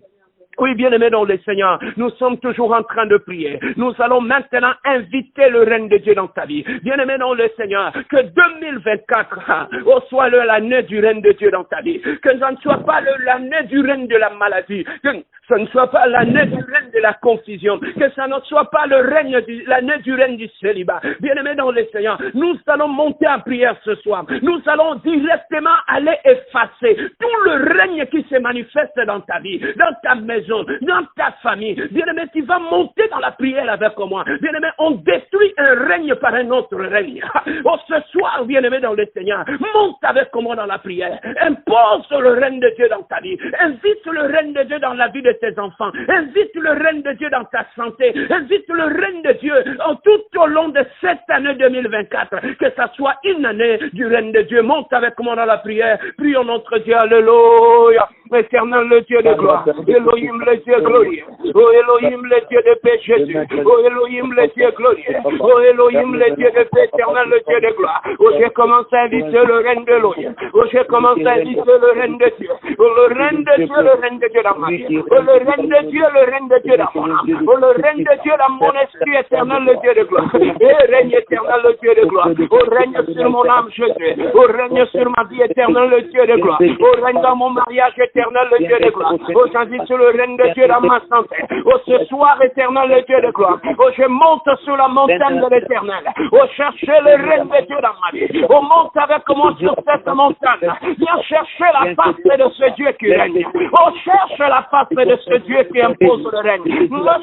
Oui, bien-aimés dans le Seigneur, nous sommes toujours en train de prier. Nous allons maintenant inviter le règne de Dieu dans ta vie. Bien-aimés dans le Seigneur, que 2024 soit l'année du règne de Dieu dans ta vie. Que ça ne soit pas l'année du règne de la maladie. Que ce ne soit pas l'année du règne de la confusion. Que ça ne soit pas l'année du règne du célibat. Bien-aimés dans le Seigneur, nous allons monter en prière ce soir. Nous allons directement aller effacer tout le règne qui se manifeste dans ta vie, dans ta maison, dans ta famille. Bien-aimé, tu vas monter dans la prière avec moi. Bien-aimé, on détruit un règne par un autre règne. Oh, ce soir, bien-aimé dans le Seigneur, monte avec moi dans la prière. Impose le règne de Dieu dans ta vie. Invite le règne de Dieu dans la vie de tes enfants. Invite le règne de Dieu dans ta santé. Invite le règne de Dieu tout au long de cette année 2024. Que ça soit une année du règne de Dieu. Monte avec moi dans la prière. Prions notre Dieu. Alléluia. Éternel, le Dieu de gloire. Elohim, le Dieu glorieux. Oh Elohim, le Dieu de paix, Jésus. Oh Elohim, le Dieu glorieux. Oh Elohim, le Dieu de paix, éternel, le Dieu de gloire. Oh, j'ai commencé à inviter le règne de l'Elohim. Oh, j'ai commencé à inviter le règne de Dieu. Oh, le règne de Dieu, le règne de Dieu dans ma vie. Oh, le règne de Dieu, le règne de Dieu dans mon âme. Oh, le règne de Dieu dans mon esprit, éternel, le Dieu de gloire. Et règne éternel, le Dieu de gloire. Oh, règne sur mon âme, Jésus. Oh, règne sur ma vie, éternel, le Dieu de gloire. Oh, règne dans mon mariage, éternel, le Dieu de gloire. Oh, j'invite sur le règne de Dieu dans ma santé. Oh, ce soir, éternel, le Dieu de gloire. Oh, je monte sur la montagne de l'éternel. Oh, chercher le règne de Dieu dans ma vie. Oh, monte avec moi sur cette montagne. Viens chercher la face de ce Dieu qui règne. Oh, cherche la face de ce Dieu qui impose le règne.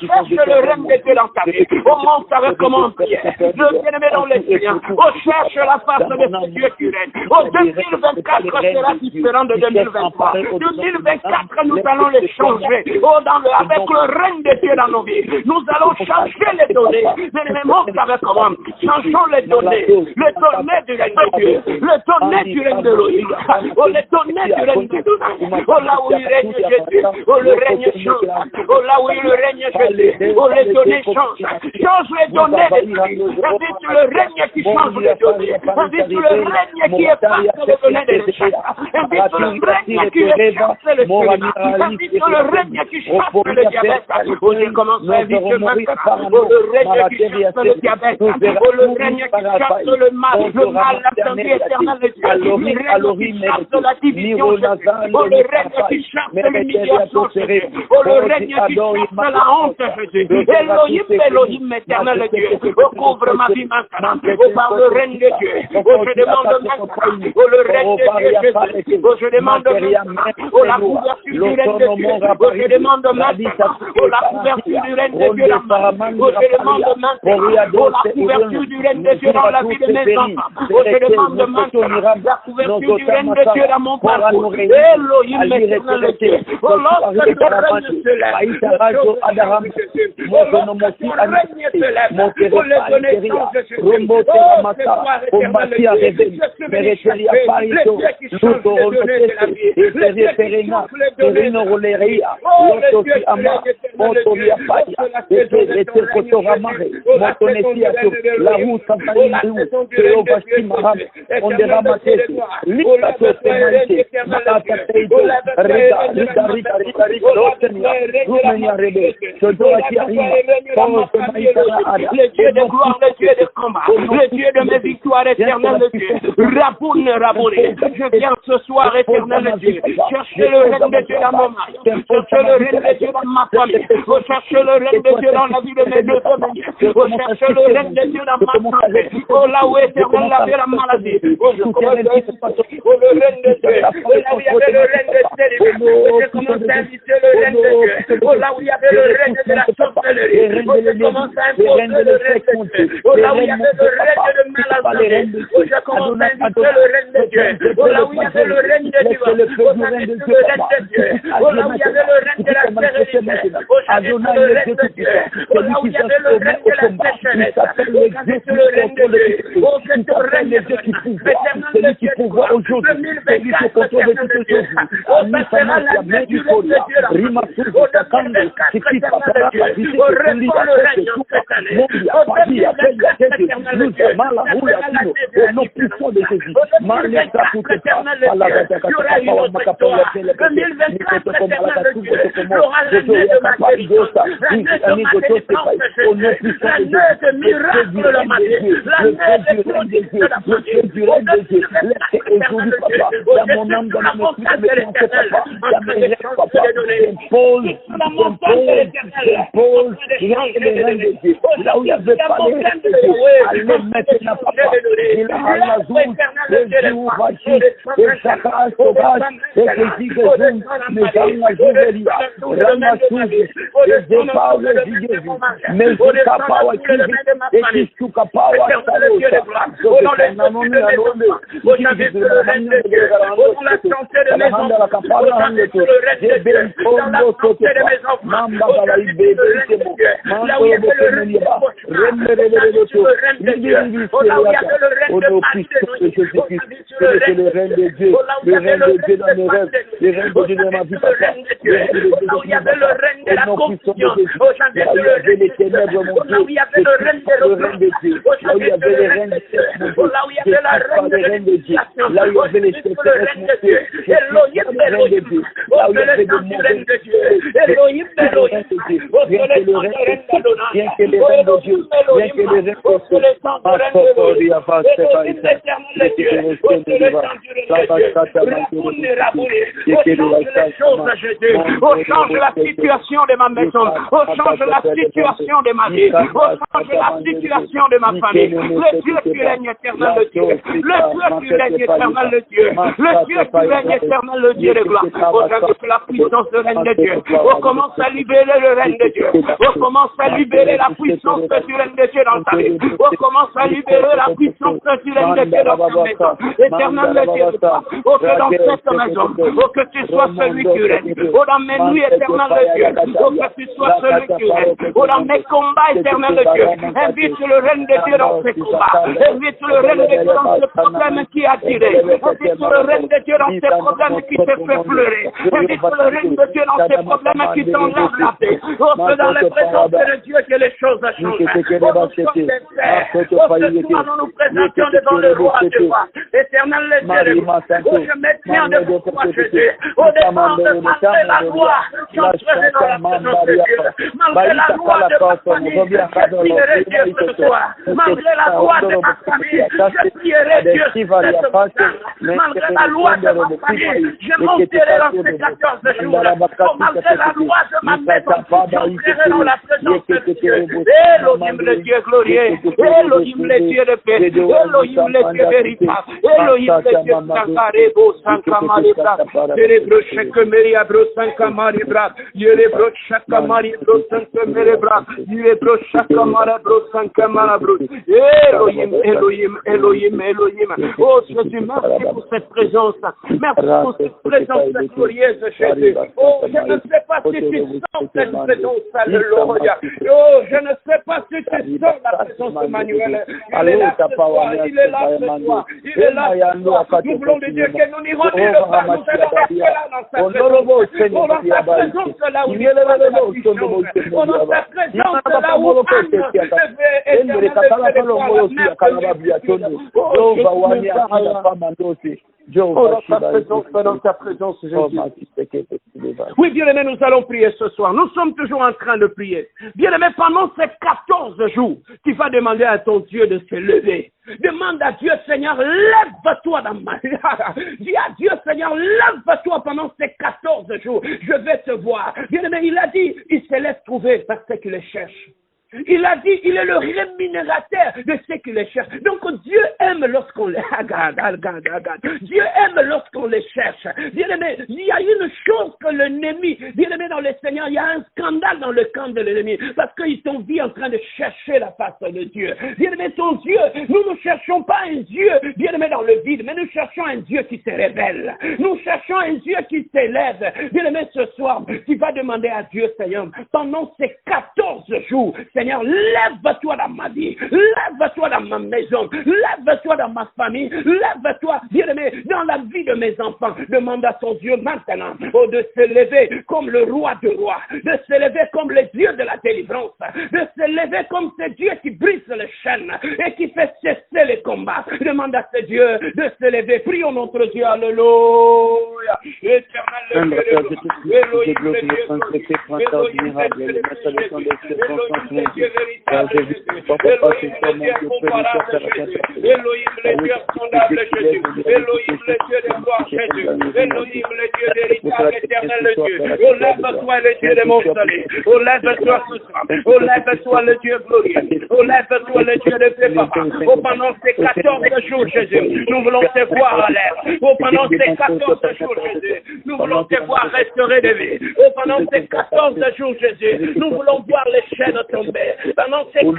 Cherche le règne de Dieu dans ta vie. Oh, monte avec moi en prière. Je bien-aimé dans le Seigneur. Oh, cherche la face de ce Dieu qui règne. Oh, 2024 sera différent de 2023. 2024 2024, nous allons les changer. Oh, avec le règne de Dieu dans nos vies. Nous allons changer les données. L'élément avec comment? Changeons les données. Les données du règne de Dieu. Les données du règne de l'Élohim. Oh, les données du règne de Dieu. Oh, là où il règne Jésus. Oh, le règne change. Oh, là où il règne Jésus. Oh, les données changent. Change les données. Invite le règne qui change les données. Invite le règne qui efface les données des échecs. Invite le règne qui efface le chemin. Invite le règne qui chasse le diabète. On commence à inviter maintenant. Le règne qui chasse le diabète. Le règne qui chasse le mal, l'absence éternelle de Dieu. Le règne qui chasse la division. Le règne qui chasse l'humiliation. Le règne qui chasse la honte, Jésus. Elohim, Elohim, éternel Dieu. Couvre ma vie maintenant. Par le règne de Dieu. Je demande maintenant. Le règne de Dieu, Jésus. Je demande maintenant. La couverture du règne de Dieu. Je demande maintenant. La couverture du règne de Dieu dans ma vie. Je demande maintenant. La couverture du règne de Dieu dans la vie de mes enfants. Je demande maintenant. La couverture du règne de Dieu dans mon parcours. Elohim, éternel Dieu. Lorsque ton règne se lève. Pour les donner chance, je suis. Le Dieu de gloire, le Dieu de combat, le Dieu de mes victoires éternelles, le Dieu. Raboune, raboune. Je viens ce soir, éternel Dieu. Chercher le règne de Dieu dans mon mari. Chercher le règne de Dieu dans ma famille. Chercher le règne de Dieu dans la vie de mes deux familles. Chercher le règne de Dieu dans ma santé. Oh, là où éternel la vie, la maladie. Oh, je commence à inviter le règne de Dieu. Oh, là où il y avait le règne de Dieu. Je commence à inviter le règne de Dieu. Oh, là où il y avait le règne de la sorcellerie. Oh, je commence à imposer le règne de Dieu. Oh, là où il y avait le règne de maladie. Oh, je commence à inviter le règne de Dieu. Oh, là où il y avait le règne de Dieu. Oh, là où il y avait le règne de Dieu. Oh, là où il y avait le règne de la sérénité. Oh, j'invite le règne de Dieu. Oh, là où il y avait le règne de la sécheresse. Oh, j'invite le règne de Dieu. Oh, que ton règne éternel de Dieu. 2024, éternel de Dieu. Oh, ça sera la paix du règne de Dieu. Oh, 2024, éternel de Dieu. Oh, réponds le règne cette année. Oh, 2024, éternel de Dieu. Au nom puissant de Jésus. 2024, éternel de Dieu. Tu auras une autre histoire. 2024, éternel de Dieu. Tu auras l'année de ma guérison. L'année de ma délivrance, Jésus. L'année de miracle de ma vie. L'année de prodiges de la famille. Oh, 2024, éternel de Dieu. Oh, je suis sur la montagne de l'éternel. En train de changer les données. Sur la montagne de l'éternel. En train de changer les données. Oh, là où il y avait pas les données. Allez maintenant, papa. Il a la zone. Le Dieu va dire. Et chacun sauvage. Et que si que vous, mais dans la journée, Ramasouzi, et Zepa, mais je capable à qui, et qui sous capable à ça. Oh, dans les noms de oh, j'avais le règne de Dieu. Oh, dans la santé de mes enfants. Oh, j'avais le règne de Dieu. Dans la santé de mes enfants. Oh, j'avais le règne de Dieu. Là où il y avait le règne de Dieu. Le règne de Dieu. Oh, là où il y avait le règne de Marie de Noé. Oh, j'avais le règne de Dieu. Oh, là où il y avait le règne de Marie de Noé. Oh, j'avais le règne de Dieu. Oh, là où il y avait le règne de la confusion. Oh, j'avais le règne de Dieu. Oh, là où il y avait le règne de l'oppression. Oh, j'avais le règne de Dieu. Oh, là où il y avait la règne de l'éducation. Oh, j'avais le règne de Dieu. Elohim, Elohim. Oh, c'est le sang du règne de Dieu. Elohim, Elohim. Oh, c'est le sang du règne d'Adonai. Oh, Elohim, Elohim. Oh, c'est le sang du règne de Dieu. Elohim, l'éternel Dieu. Oh, c'est le sang du règne de Dieu. Raboune, raboune. Oh, change les choses, Jésus. Oh, change la situation de ma maison. Oh, change la situation de ma vie. Oh, change la situation de ma famille. Le Dieu qui règne éternel, le Dieu. Le Dieu qui règne éternel, le Dieu. Le Dieu qui règne éternel, le Dieu de gloire. Oh, j'invoque la puissance du règne de Dieu. On commence à libérer le règne de Dieu. On commence à libérer la puissance du règne de Dieu dans ta vie. On commence à libérer la puissance du règne de Dieu dans ta maison. Éternel de Dieu, oh, que dans cette maison, oh, que tu sois celui qui règne. Oh, dans mes nuits, éternel de Dieu, oh, que tu sois celui qui règne. Oh, dans mes combats, éternel de Dieu, invite le règne de Dieu dans ces combats. Invite le règne de Dieu dans ce problème qui a tiré. Invite le règne de Dieu dans ces problèmes qui te fait pleurer. Invite le règne de Dieu dans ces problèmes qui t'enlèvent la paix. Oh, que dans la présence de Dieu que les choses changent. Oh, nous sommes des frères. Oh, ce soir, nous nous présentons devant le roi de roi. Éternel le Dieu, oh, je me tiens devant toi, Jésus. Oh, défendre malgré la loi, j'entrerai dans la présence de Dieu. Malgré la loi de ma famille, je prierai Dieu ce soir. Malgré la loi de ma famille, je prierai Dieu cette matin. Malgré la loi de ma famille, je monterai dans ces 14 jours. Oh, malgré la loi de ma maison, j'entrerai dans la présence de Dieu. Elohim le Dieu glorieux, Elohim le Dieu de paix, Elohim le Dieu véritable, Elohim le Dieu sankarebo, sankamaribra, Yerebro shekemeriabro, sankamaribra, Yerebro shakamaribro, sankamaribra, Yerebro shakamaribro, sankamaribro. Elohim, Elohim, Elohim, Elohim. Oh Jésus, merci pour cette présence. Merci pour cette présence glorieuse, Jésus. Oh, je ne sais pas si tu sens cette présence, Alléluia. Oh, je ne sais pas si tu sens la présence de Manuel. Il est là ce soir, il est là ce soir, il est là ce soir. Nous voulons de Dieu que nous n'irons nulle part, nous allons rester là dans sa présence. Oh, dans sa présence, là où il est là, oh, dans sa présence, là où dans ta présence, Jésus. Oui, bien-aimé, nous allons prier ce soir. Nous sommes toujours en train de prier. Bien-aimé, pendant ces 14 jours, tu vas demander à ton Dieu de se lever. Demande à Dieu, Seigneur, lève-toi dans ma vie. Dis à Dieu, Seigneur, lève-toi pendant ces 14 jours. Je vais te voir. Bien-aimé, il a dit, il se laisse trouver parce qu'il le cherche. Il a dit, il est le rémunérateur de ceux qui les cherchent. Donc Dieu aime lorsqu'on les regarde. Dieu aime lorsqu'on les cherche. Bien aimé, il y a une chose que l'ennemi, bien aimé dans le Seigneur, il y a un scandale dans le camp de l'ennemi parce qu'ils sont vus en train de chercher la face de Dieu. Bien aimé, ton Dieu, nous ne cherchons pas un Dieu, bien aimé dans le vide, mais nous cherchons un Dieu qui se révèle. Nous cherchons un Dieu qui s'élève. Bien aimé, ce soir, tu vas demander à Dieu, Seigneur, pendant ces 14 jours, Seigneur, lève-toi dans ma vie, lève-toi dans ma maison, lève-toi dans ma famille, lève-toi, bien-aimé, dans la vie de mes enfants. Demande à ton Dieu maintenant de se lever comme le roi de rois, de se lever comme le Dieu de la délivrance, de se lever comme ce Dieu qui brise les chaînes et qui fait cesser les combats. Demande à ce Dieu de se lever. Prions notre Dieu, alléluia. Éternel Dieu, Elohim, le Dieu sondable, Jésus. Elohim, le Dieu de gloire, Jésus. Elohim, le Dieu véritable, éternel, le Dieu. Oh, lève-toi, le Dieu de mon salut. Oh, lève-toi ce soir. Oh, lève-toi, le Dieu glorieux. Oh, lève-toi, le Dieu de paix, papa. Oh, pendant ces 14 jours, Jésus, nous voulons te voir à l'air. Oh, pendant ces 14 jours, Jésus, nous voulons te voir restaurer de vie. Oh, pendant ces 14 jours, Jésus, nous voulons voir les chaînes tomber. Pendant ces 14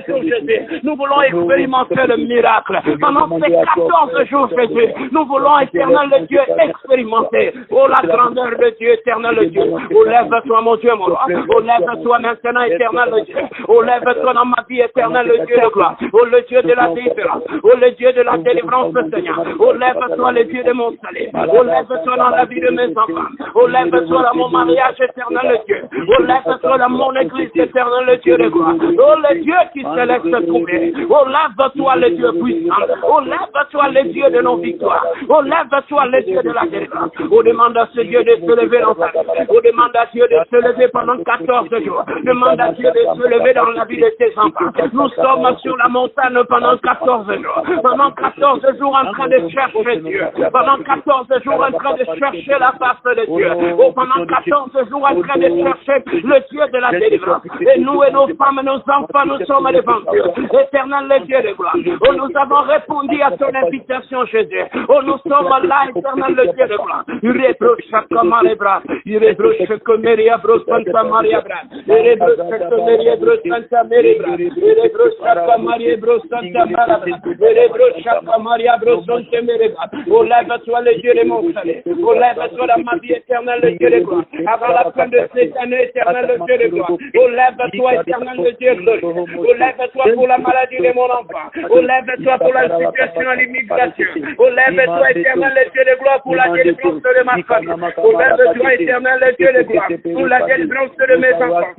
jours, Jésus, nous voulons expérimenter le miracle. Pendant ces 14 jours, Jésus, nous voulons, éternel le Dieu, expérimenter. Oh, la grandeur de Dieu, éternel le Dieu. Oh, lève-toi, mon Dieu, mon roi. Oh, lève-toi maintenant, éternel le Dieu. Oh, lève-toi dans ma vie, éternel le Dieu de gloire. Oh, le Dieu de la délivrance. Oh, le Dieu de la délivrance, Seigneur. Oh, lève-toi, le Dieu de mon salut. Oh, lève-toi dans la vie de mes enfants. Oh, lève-toi dans mon mariage, éternel le Dieu. Oh, lève-toi dans mon église, éternel le Dieu de gloire. Oh, le Dieu qui se laisse trouver. Oh, lève-toi, le Dieu puissant. Oh, lève-toi, le Dieu de nos victoires. Oh, lève-toi, le Dieu de la délivrance. Oh, demande à ce Dieu de se lever dans sa vie. Oh, demande à Dieu de se lever pendant 14 jours. Demande à Dieu de se lever dans la vie de tes enfants. Nous sommes sur la montagne pendant 14 jours. Pendant 14 jours en train de chercher Dieu. Pendant 14 jours en train de chercher la face de Dieu. Oh, pendant 14 jours, en train de chercher le Dieu de la délivrance. Et nous et nos femmes, nos enfants, nous sommes devant Dieu. Éternel, le Dieu de gloire. Oh, nous avons répondu à ton invitation, Jésus. Oh, nous sommes là, éternel, le Dieu de gloire. Il rebroche comme les bras. Il rebroche comme Maria, brosse Santa Maria, bras. Il rebroche comme Maria, brosse Santa Maria, bras. Il rebroche comme Maria, brosse Santa Maria, bras. Il rebroche comme Maria, brosse Santa Maria, bras. Oh, lève-toi, le Dieu de mon salut. Oh, lève-toi dans ma vie éternelle, le Dieu de gloire. Avant la fin de cette année éternelle, le Dieu de gloire. Oh, lève-toi, éternel, le Dieu glorieux. Oh, lève-toi pour la maladie de mon enfant. Oh, lève-toi pour la situation à l'immigration. Oh, lève-toi, éternel, le Dieu de gloire, pour la délivrance de ma famille. Oh, lève-toi, éternel, le Dieu de gloire, pour la délivrance de mes enfants.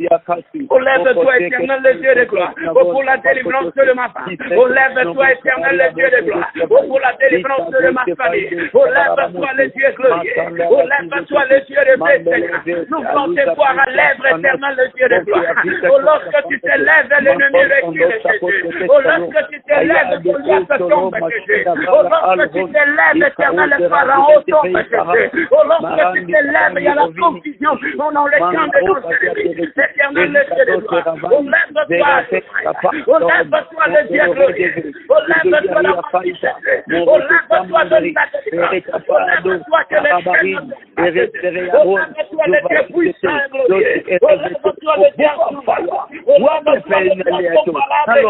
Oh, lève-toi, éternel, le Dieu de gloire, oh, pour la délivrance de ma femme. Oh, lève-toi, éternel, le Dieu de gloire, oh, pour la délivrance de ma famille. Oh, lève-toi, le Dieu glorieux. Oh, lève-toi, le Dieu de paix, Seigneur. Nous voulons te voir à lèvres, éternel, le Dieu de gloire. Oh, lorsque tu te lèves, l'ennemi recule, Jésus. Oh, lorsque tu te lèves, ton liasse tombe, Jésus. Oh, lorsque tu te lèves, éternel, le pharaon tombe, Jésus. Oh, lorsque tu te lèves, il y a la confusion dans le camp de nos ennemis. Éternel, le Dieu de gloire. Oh, lève-toi, oh, lève-toi, le Dieu glorieux. Oh, lève-toi, la famille, Jésus. Oh, lève-toi de la délivrance. Oh, lève-toi que les chaînes oh, lève-toi, le Dieu puissant et glorieux. Oh, lève-toi, le Dieu glorieux. Oh, lève-toi, le Dieu comparable.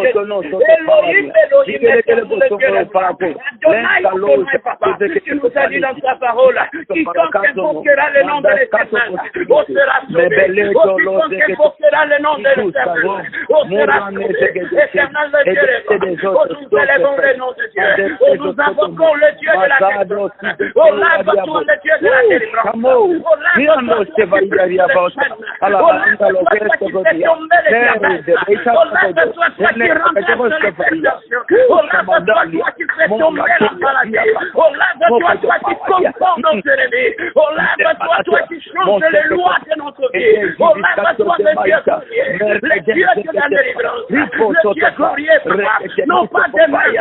Elohim, Papa, tu nous as dit dans ta parole, quiconque invoquera le nom de l'Éternel, oh, sera sauvé. Oh, quiconque invoquera le nom de l'Éternel, oh, sera sauvé. Éternel, le Dieu de gloire. Oh, nous élevons le nom de Dieu. Oh, nous invoquons le Dieu de la délivrance. Oh, lève-toi, le Dieu de la délivrance. Oh, lève-toi, le Dieu de la délivrance. Oh, lève-toi, toi qui fais tomber les diables. Oh, lève-toi, toi qui renverse les tentations. Oh, lève-toi, toi qui fais tomber la maladie. Oh, lève-toi, toi qui confonds nos ennemis. Oh, lève-toi, toi qui changes les lois de notre vie. Oh, lève-toi, le Dieu glorieux, le Dieu de la délivrance, le Dieu glorieux, Papa, non pas des mains.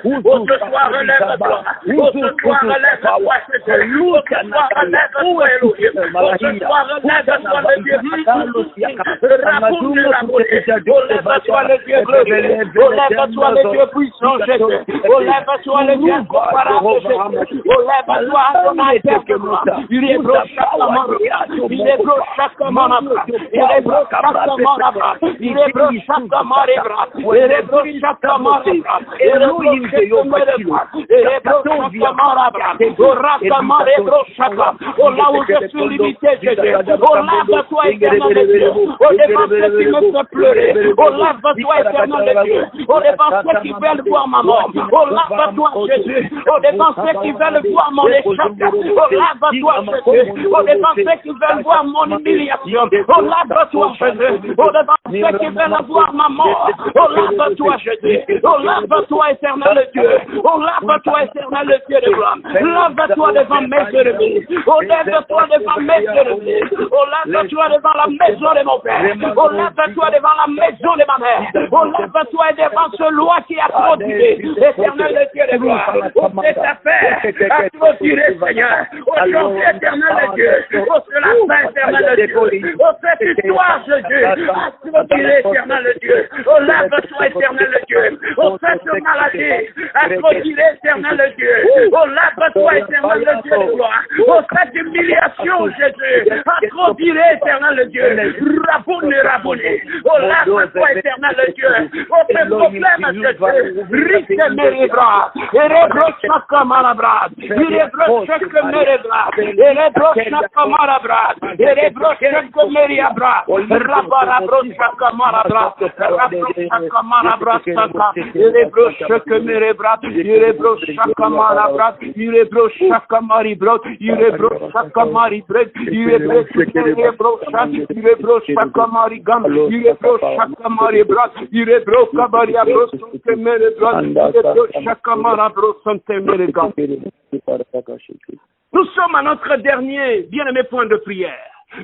Oh, ce soir, relève-toi. Oh, ce soir, relève-toi, oh, ce soir, relève-toi, Elohim. Oh, ce soir, relève-toi, le Dieu puissant. Raboune, oh, lève-toi, le Dieu glorieux. Oh, lève-toi, le Dieu puissant, Jésus. Oh, lève-toi, le Dieu comparable, Jésus. Oh, lève-toi, Adonai, Père de gloire. Il est broche chaque manabra. Il est broche chaque manabra. Il est broche chaque manabra. Il est broche chaque manabra. Il est broche chaque manabra. Il est broche chaque manabra. Il est broche chaque manabra. Oh, rassama et broche chaque. Oh, là où je suis limité, Jésus. Oh, lève-toi, éternel Dieu. Oh, devant ceux qui me font pleurer. Oh, lève-toi, éternel Dieu. Oh, devant ceux qui veulent voir ma mort. Oh, lève-toi, Jésus. Oh, devant ceux qui veulent voir mon échec. Oh, lève-toi, Jésus. Oh, devant ceux qui veulent voir mon humiliation. Oh, lève-toi, Jésus. Oh, devant ceux qui veulent voir ma mort. Oh, lève-toi, Jésus. Oh, lève-toi, éternel Dieu. Oh, lève-toi, éternel Dieu de gloire. Lève-toi devant mes ennemis. Oh, lève-toi devant mes ennemis. Oh, lève-toi devant la maison de mon père. Oh, lève-toi devant la maison de ma mère. Oh, lève-toi devant ce loi qui a produit. Éternel Dieu de gloire. Oh, cette affaire a produit, Seigneur. Oh, chance éternel Dieu. Oh, cela fait éternel Dieu. Oh, cette histoire, Jésus, a produit, éternel Dieu. Oh, lève-toi, éternel Dieu. Oh, cette maladie a produit, éternel Dieu. Oh, lève-toi, éternel Dieu de gloire. Oh, cette humiliation, Jésus, a produit, éternel Dieu. Rabouni. Oh, lève-toi, éternel Dieu. Oh, ce problème, Jésus. Rite mes bras. Et rebroche comme à la brade. Il rebroche comme mes bras. Et rebroche comme à la brade. Et rebroche comme mes bras. Rabarabrosche comme à la brade. Rabroche comme à la brade. Il rebroche comme mes bras. Il rebroche comme à la brade. Il rebroche comme à la brade. Il rebroche comme à la brade. Il rebroche comme à la gam. Il rebroche comme à la brade. Il rebroche comme à la brade. Nous sommes à notre dernier bien-aimé point de prière.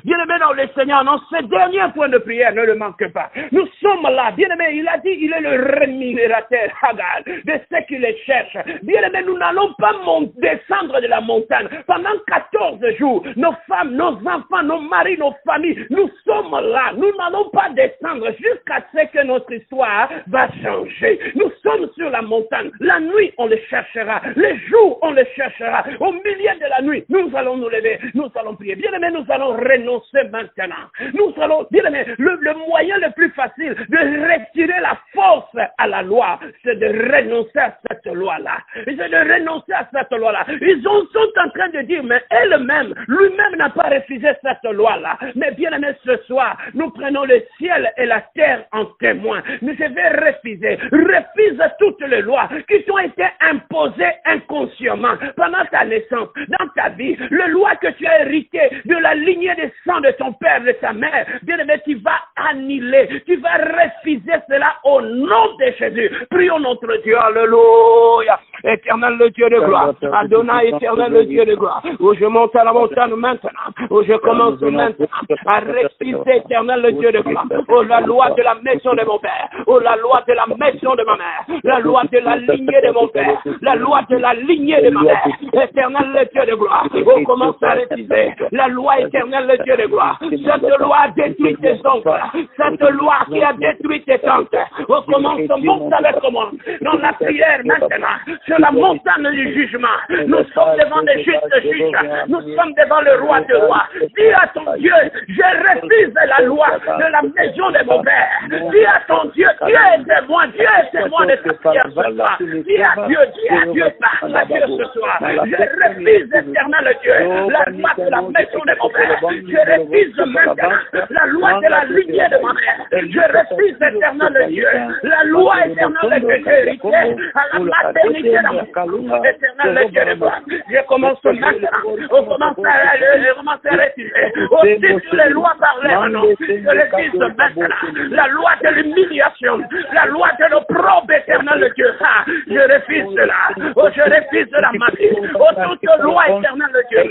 Bien-aimé dans le Seigneur, dans ce dernier point de prière, ne le manque pas. Nous sommes là. Bien-aimé, il a dit, il est le rémunérateur, Hagar, de ceux qui les cherchent. Bien-aimé, nous n'allons pas descendre de la montagne. Pendant 14 jours, nos femmes, nos enfants, nos maris, nos familles, nous sommes là. Nous n'allons pas descendre jusqu'à ce que notre histoire va changer. Nous sommes sur la montagne. La nuit, on les cherchera. Les jours, on les cherchera. Au milieu de la nuit, nous allons nous lever. Nous allons prier. Bien-aimé, nous allons renoncer maintenant. Nous allons, bien-aimé, le moyen le plus facile de retirer la force à la loi, c'est de renoncer à cette loi-là. C'est de renoncer à cette loi-là. Ils sont en train de dire, mais elle-même, lui-même n'a pas refusé cette loi-là. Mais bien-aimé, ce soir, nous prenons le ciel et la terre en témoin. Mais je vais refuser. Refuse toutes les lois qui t'ont été imposées inconsciemment pendant ta naissance, dans ta vie. Les lois que tu as héritées de la lignée des sangs de ton père, de ta mère, bien-aimé, tu vas annuler. Tu vas refuser cela au nom de Jésus. Prions notre Dieu. Alléluia. Éternel le Dieu de gloire. Adonai, éternel le Dieu de gloire. Où je monte à la montagne maintenant. Où je commence maintenant à refuser, éternel le Dieu de gloire. Oh, la loi de la maison de mon père. Oh, la loi de la maison de ma mère. La loi de la lignée de mon père. La loi de la lignée de ma mère. Éternel le Dieu de gloire. Oh, commence à refuser la loi éternelle le Dieu de gloire. Cette loi a détruit tes oncles. Cette loi qui a détruit tes tantes. Oh, commence, monte avec moi. Dans la prière maintenant. Sur la montagne du jugement. Nous sommes devant les justes juges. Nous sommes devant le roi de rois. Dis à ton Dieu, je refuse la loi de la maison de mon père. Dis à ton Dieu, Dieu est témoin de ta prière ce soir. Dis à Dieu, parle à Dieu ce soir. Je refuse, éternel Dieu, la loi de la maison de mon père. Je refuse maintenant la loi de la lignée de ma mère. Je refuse, éternel Dieu, la loi éternelle que j'ai héritée à la maternité de mon père. Éternel Dieu de gloire. Je commence maintenant. On commence à refuser. Aussi sur les lois par les noms. Je refuse maintenant la loi de l'humiliation, la loi de l'opprobre éternel Dieu. Ah, je refuse cela. Oh, je refuse la magie. Oh, toute loi éternelle Dieu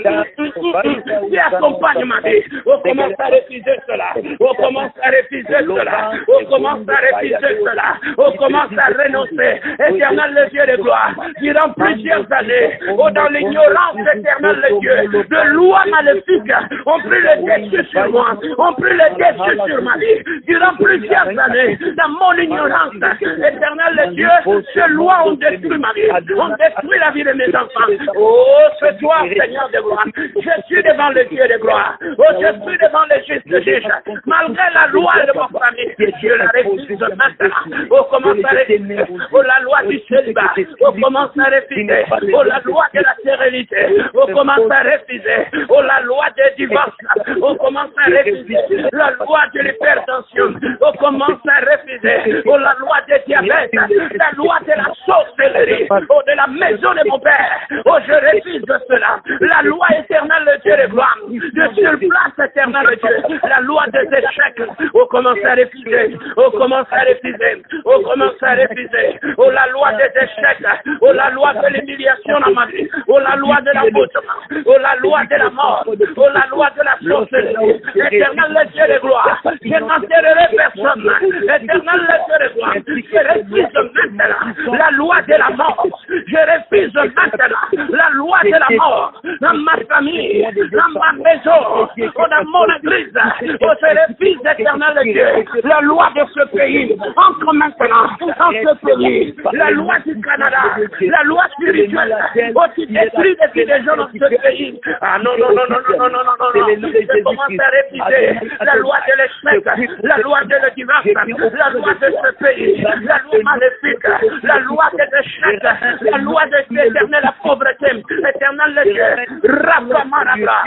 qui accompagne ma vie. On commence à refuser cela. On commence à refuser cela. On commence à refuser cela. On commence à renoncer. Éternel le Dieu de gloire. Durant plusieurs années, oh, dans l'ignorance éternelle le Dieu, de lois maléfiques, ont pris le dessus sur moi. Ont pris le dessus sur ma vie. Durant plusieurs années, dans mon ignorance, éternel le Dieu, ces lois ont détruit ma vie. Ont détruit la vie de mes enfants. Oh, ce soir, Seigneur de gloire, je suis devant le Dieu de gloire. Oh, je suis devant le juste juge. Malgré la loi de ma famille, je la refuse maintenant. Oh, commence à refuser. Oh, la loi du célibat. Oh, commence à refuser. Oh, la loi de la stérilité. Oh, commence à refuser. Oh, la loi des divorces. Oh, commence à refuser. La loi de l'hypertension. Oh, commence à refuser. Oh, la loi des diabètes. La loi de la sorcellerie. Oh, de la maison de mon père. Oh, je refuse de cela. La loi éternelle de Dieu de gloire. De surplace éternelle de Dieu. La loi des échecs. Oh, commence à refuser. Oh, commence à refuser. Oh, commence à refuser. Oh, la loi des échecs. Oh, la loi de l'humiliation dans ma vie. Oh, la loi de l'avortement. Oh, la loi de la mort. Oh, la loi de la sorcellerie. Éternel le Dieu de gloire. Je n'enterrerai personne. Éternel le Dieu de gloire. Je refuse maintenant la loi de la mort. Je refuse maintenant la loi de la mort. Dans ma famille, dans ma maison, oh, dans mon église. Oh, je refuse, éternel Dieu, la loi de ce pays. Entre maintenant dans ce pays. La loi du Canada. La loi spirituelle. Oh, tu détruis les filles des gens dans ce pays. Ah non, non, non, non, non, non, non, non, non. Je commence à refuser la loi de l'échec, la loi de le divorce, la loi de ce pays, la loi maléfique, la loi de l'échec, la loi de l'éternel, la pauvreté, éternel le Dieu, Rapamarabra,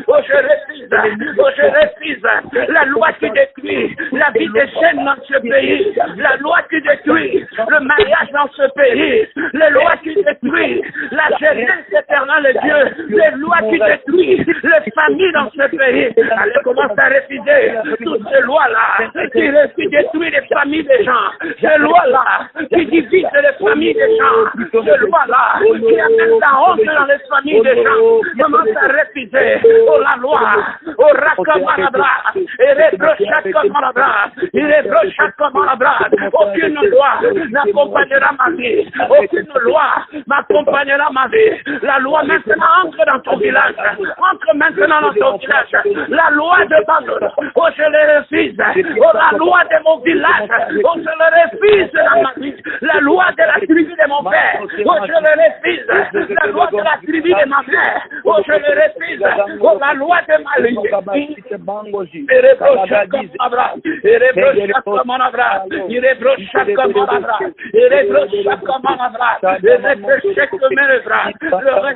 oh, je refuse la loi qui détruit la vie des jeunes dans ce pays, la loi qui détruit le mariage dans ce pays, les lois qui détruisent la jeunesse éternelle de Dieu, les lois qui détruisent les familles dans ce pays. Allez, commence à refuser toutes ces lois-là qui détruisent les familles des gens, ces lois-là qui divisent les familles des gens. Ce loi-là, qui amène la honte dans les familles des gens, commence à refuser. Oh la loi, oh Rakamanabra, et Rebrochakamanabra, aucune loi n'accompagnera ma vie. Aucune loi m'accompagnera ma vie. La loi maintenant entre dans ton village. Entre maintenant dans ton village. La loi de Babel. Oh, je le refuse. Oh, la loi de mon village. Oh, je le refuse dans ma vie. La loi de la tribu de mon père. Oh, je le refuse. La loi de la tribu de ma mère. Oh, je le refuse. Oh, la loi de ma vie.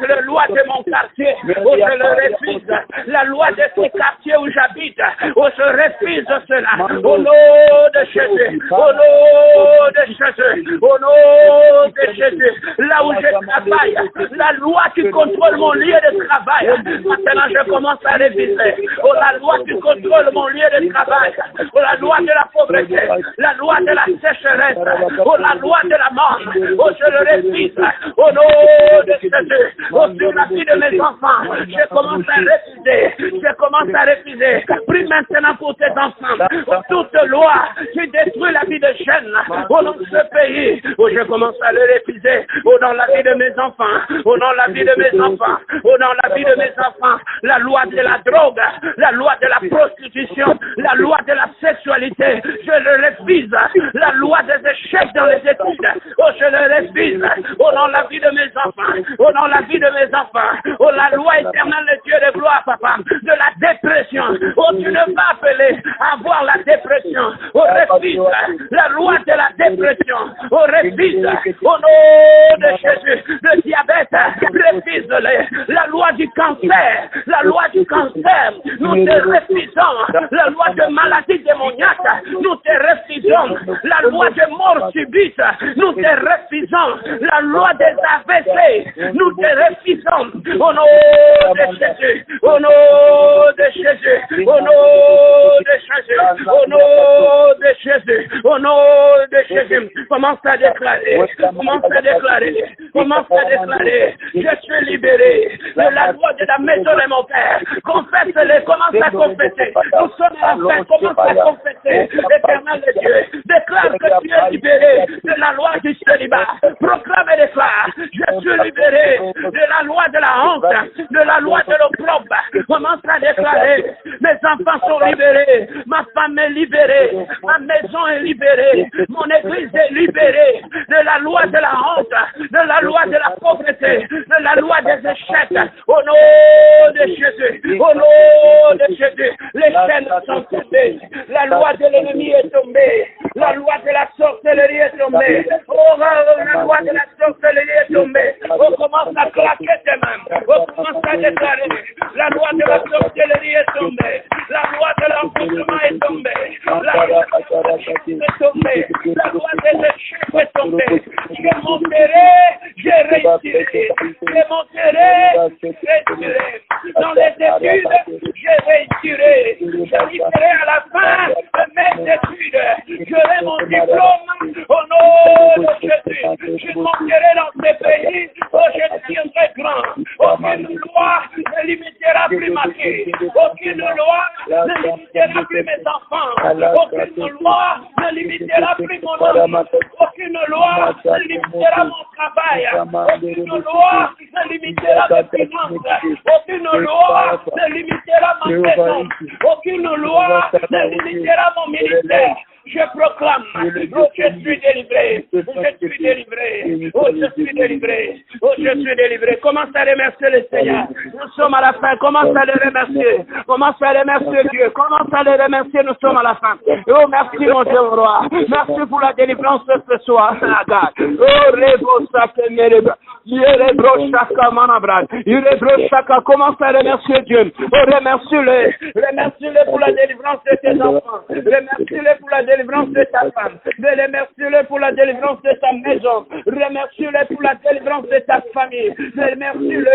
La loi de mon quartier, oh, je le refuse. La loi de ce quartier où j'habite, oh, je refuse cela. Au nom de Jésus, au nom de Jésus, au nom de Jésus. Là où je travaille, la loi qui contrôle mon lieu de travail, maintenant je commence à réviser. Oh, la loi qui contrôle mon lieu de travail, oh, la loi de la pauvreté, la loi de la sécheresse, oh, la loi de la mort, oh, je le refuse. Au nom de Jésus, oh, sur la vie de mes enfants, je commence à refuser, je commence à refuser. Prie maintenant pour tes enfants, pour toute loi qui détruit la vie de jeunes, oh, dans ce pays, oh, je commence à le refuser, oh, dans la vie de mes enfants, oh, dans la vie de mes enfants, oh, dans la vie de mes enfants, la loi de la drogue, la loi de la prostitution, la loi de la sexualité, je le refuse, la loi des échecs dans les études, oh, je le refuse, oh, dans la vie de mes enfants, oh, dans la vie de mes enfants, oh, la loi éternelle de Dieu de gloire, papa, de la dépression, oh, tu ne vas appeler à avoir la dépression, oh, refuse, la loi de la dépression, oh, refuse, au nom de Jésus, le diabète, refuse-le, la loi du cancer, la loi du cancer, nous te refusons, la loi de maladie démoniaque, nous te refusons, la loi de mort subite, nous te refusons, la loi des AVC, nous te refusons, au nom de Jésus, au nom de Jésus, au nom de Jésus, au nom de Jésus, au nom de Jésus, commence à déclarer, commence à déclarer, commence à déclarer, je suis libéré de la loi de la maison de mon père, confesse-le, commence à confesser, nous sommes à la fin, commence à confesser, éternel de Dieu, déclare que tu es libéré de la loi du célibat, proclame et déclare, je suis libéré de la loi de la honte, de la loi de l'opprobre, commence à déclarer, mes enfants sont libérés, ma femme est libérée, ma maison est libérée, mon église est libérée de la loi de la honte, de la loi de la pauvreté, de la loi des échecs, au nom de Jésus, au nom de Jésus, les chaînes sont tombées, la loi de l'ennemi est tombée, la loi de la sorcellerie est tombée, oh, la loi de la sorcellerie est tombée, on commence à claquer tes mains, on commence à déclarer, la loi de la sorcellerie est tombée, la loi de l'enfouissement est tombée, la loi est tombée, la loi des échecs est tombée, je monterai, je réussirai, je monterai, je réussirai, dans les études, je réussirai, je réussirai à la fin de mes études, j'aurai mon diplôme au nom de Jésus, je monterai dans ces pays, oh, je deviendrai grand, aucune loi ne limitera plus ma vie, aucune loi ne limitera plus mes enfants, aucune loi ne limitera plus mon homme, aucune loi ne limitera mon travail, aucune loi ne limitera mes finances, aucune loi ne limitera ma maison, aucune loi ne limitera mon ministère. Je proclame, oh, je suis délivré, je suis délivré, oh, je suis délivré, oh, je suis délivré. Commence à remercier le Seigneur. Nous sommes à la fin, commence à le remercier, commence à remercier Dieu, commence à le remercier, nous sommes à la fin. Oh, merci mon Dieu roi, merci pour la délivrance ce soir. Oh, Rebo Sakemereba, Yerebro Shaka Manabra, Yerebro Shaka, commence à remercier Dieu. Oh, remercie-le pour la délivrance de tes enfants, remercie-le pour la délivrance délivrance de ta femme. Remercie-le pour la délivrance de ta maison. Remercie-le pour la délivrance de ta famille. Remercie-le.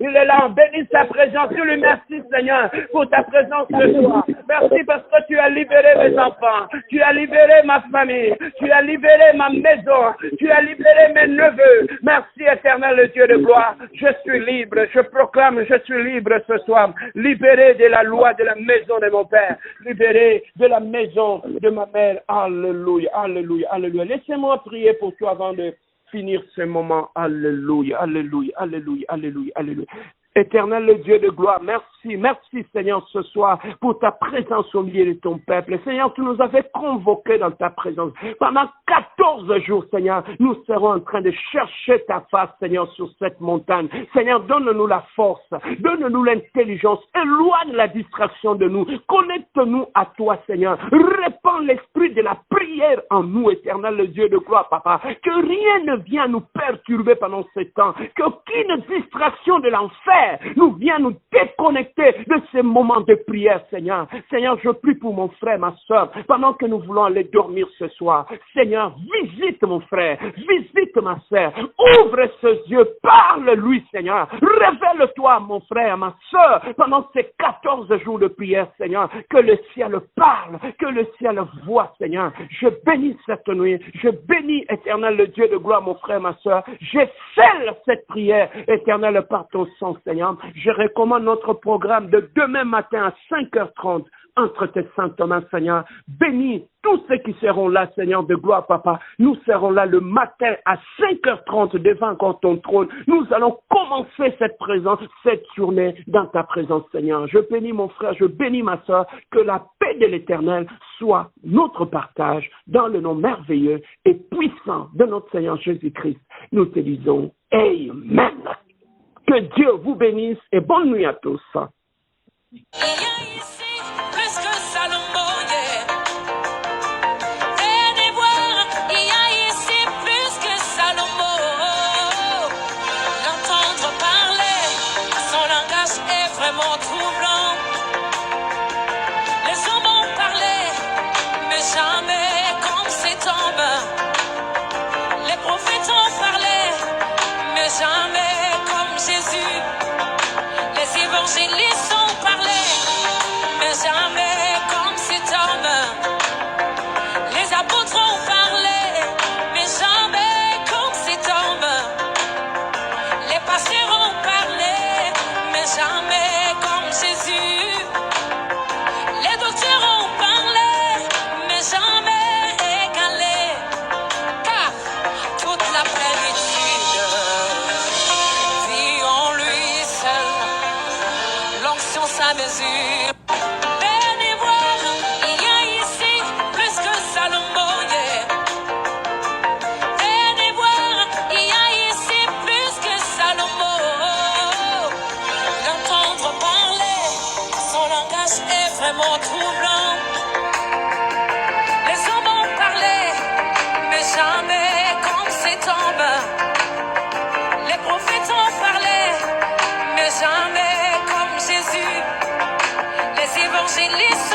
Il est là, bénis sa présence. Je lui remercie, Seigneur, pour ta présence ce soir. Merci parce que tu as libéré mes enfants. Tu as libéré ma famille. Tu as libéré ma maison. Tu as libéré mes neveux. Merci, éternel Dieu de gloire. Je suis libre. Je proclame, je suis libre ce soir. Libéré de la loi de la maison de mon père. Libéré de la maison de ma mère. Alléluia, alléluia, alléluia. Laissez-moi prier pour toi avant de finir ce moment. Alléluia, alléluia, alléluia, alléluia, alléluia. Éternel le Dieu de gloire, merci Seigneur ce soir pour ta présence au milieu de ton peuple. Seigneur, tu nous avais convoqués dans ta présence. Pendant 14 jours, Seigneur, nous serons en train de chercher ta face, Seigneur, sur cette montagne. Seigneur, donne-nous la force, donne-nous l'intelligence, éloigne la distraction de nous, connecte-nous à toi, Seigneur. Répands l'esprit de la prière en nous, éternel le Dieu de gloire, Papa. Que rien ne vienne nous perturber pendant ce temps, qu'aucune distraction de l'enfer nous vient nous déconnecter de ces moments de prière, Seigneur. Seigneur, je prie pour mon frère, ma soeur, pendant que nous voulons aller dormir ce soir. Seigneur, visite mon frère, visite ma soeur, ouvre ses yeux, parle-lui, Seigneur. Révèle-toi, mon frère, ma soeur, pendant ces 14 jours de prière, Seigneur. Que le ciel parle, que le ciel voit, Seigneur. Je bénis cette nuit, je bénis, éternel, le Dieu de gloire, mon frère, ma soeur. Je scelle cette prière, éternel, par ton sang, Seigneur. Je recommande notre programme de demain matin à 5h30 entre tes saintes mains, Seigneur. Bénis tous ceux qui seront là, Seigneur de gloire, Papa. Nous serons là le matin à 5h30 devant encore ton trône. Nous allons commencer cette présence, cette journée dans ta présence, Seigneur. Je bénis mon frère, je bénis ma soeur. Que la paix de l'Éternel soit notre partage dans le nom merveilleux et puissant de notre Seigneur Jésus-Christ. Nous te disons Amen. Que Dieu vous bénisse et bonne nuit à tous. Il y a ici plus que Salomon, yeah. Venez voir, il y a ici plus que Salomon. L'entendre parler, son langage est vraiment troublant. Les hommes ont parlé, mais jamais comme cet homme. Les prophètes ont parlé, mais jamais comme Jésus. Les évangélistes ont parlé, mais jamais comme cet homme. Les apôtres ont parlé, mais jamais comme cet homme. Les pasteurs ont parlé, mais jamais comme Jésus. Les docteurs ont parlé, mais jamais égalé. Car toute la plénitude vit en lui seul. L'onction sa mesure. Venez voir, il y a ici plus que Salomon, yeah. Venez voir, il y a ici plus que Salomon. L'entendre parler, son langage est vraiment troublant. Les hommes ont parlé, mais jamais comme cet homme. Les prophètes ont parlé, mais jamais comme Jésus. Les évangélistes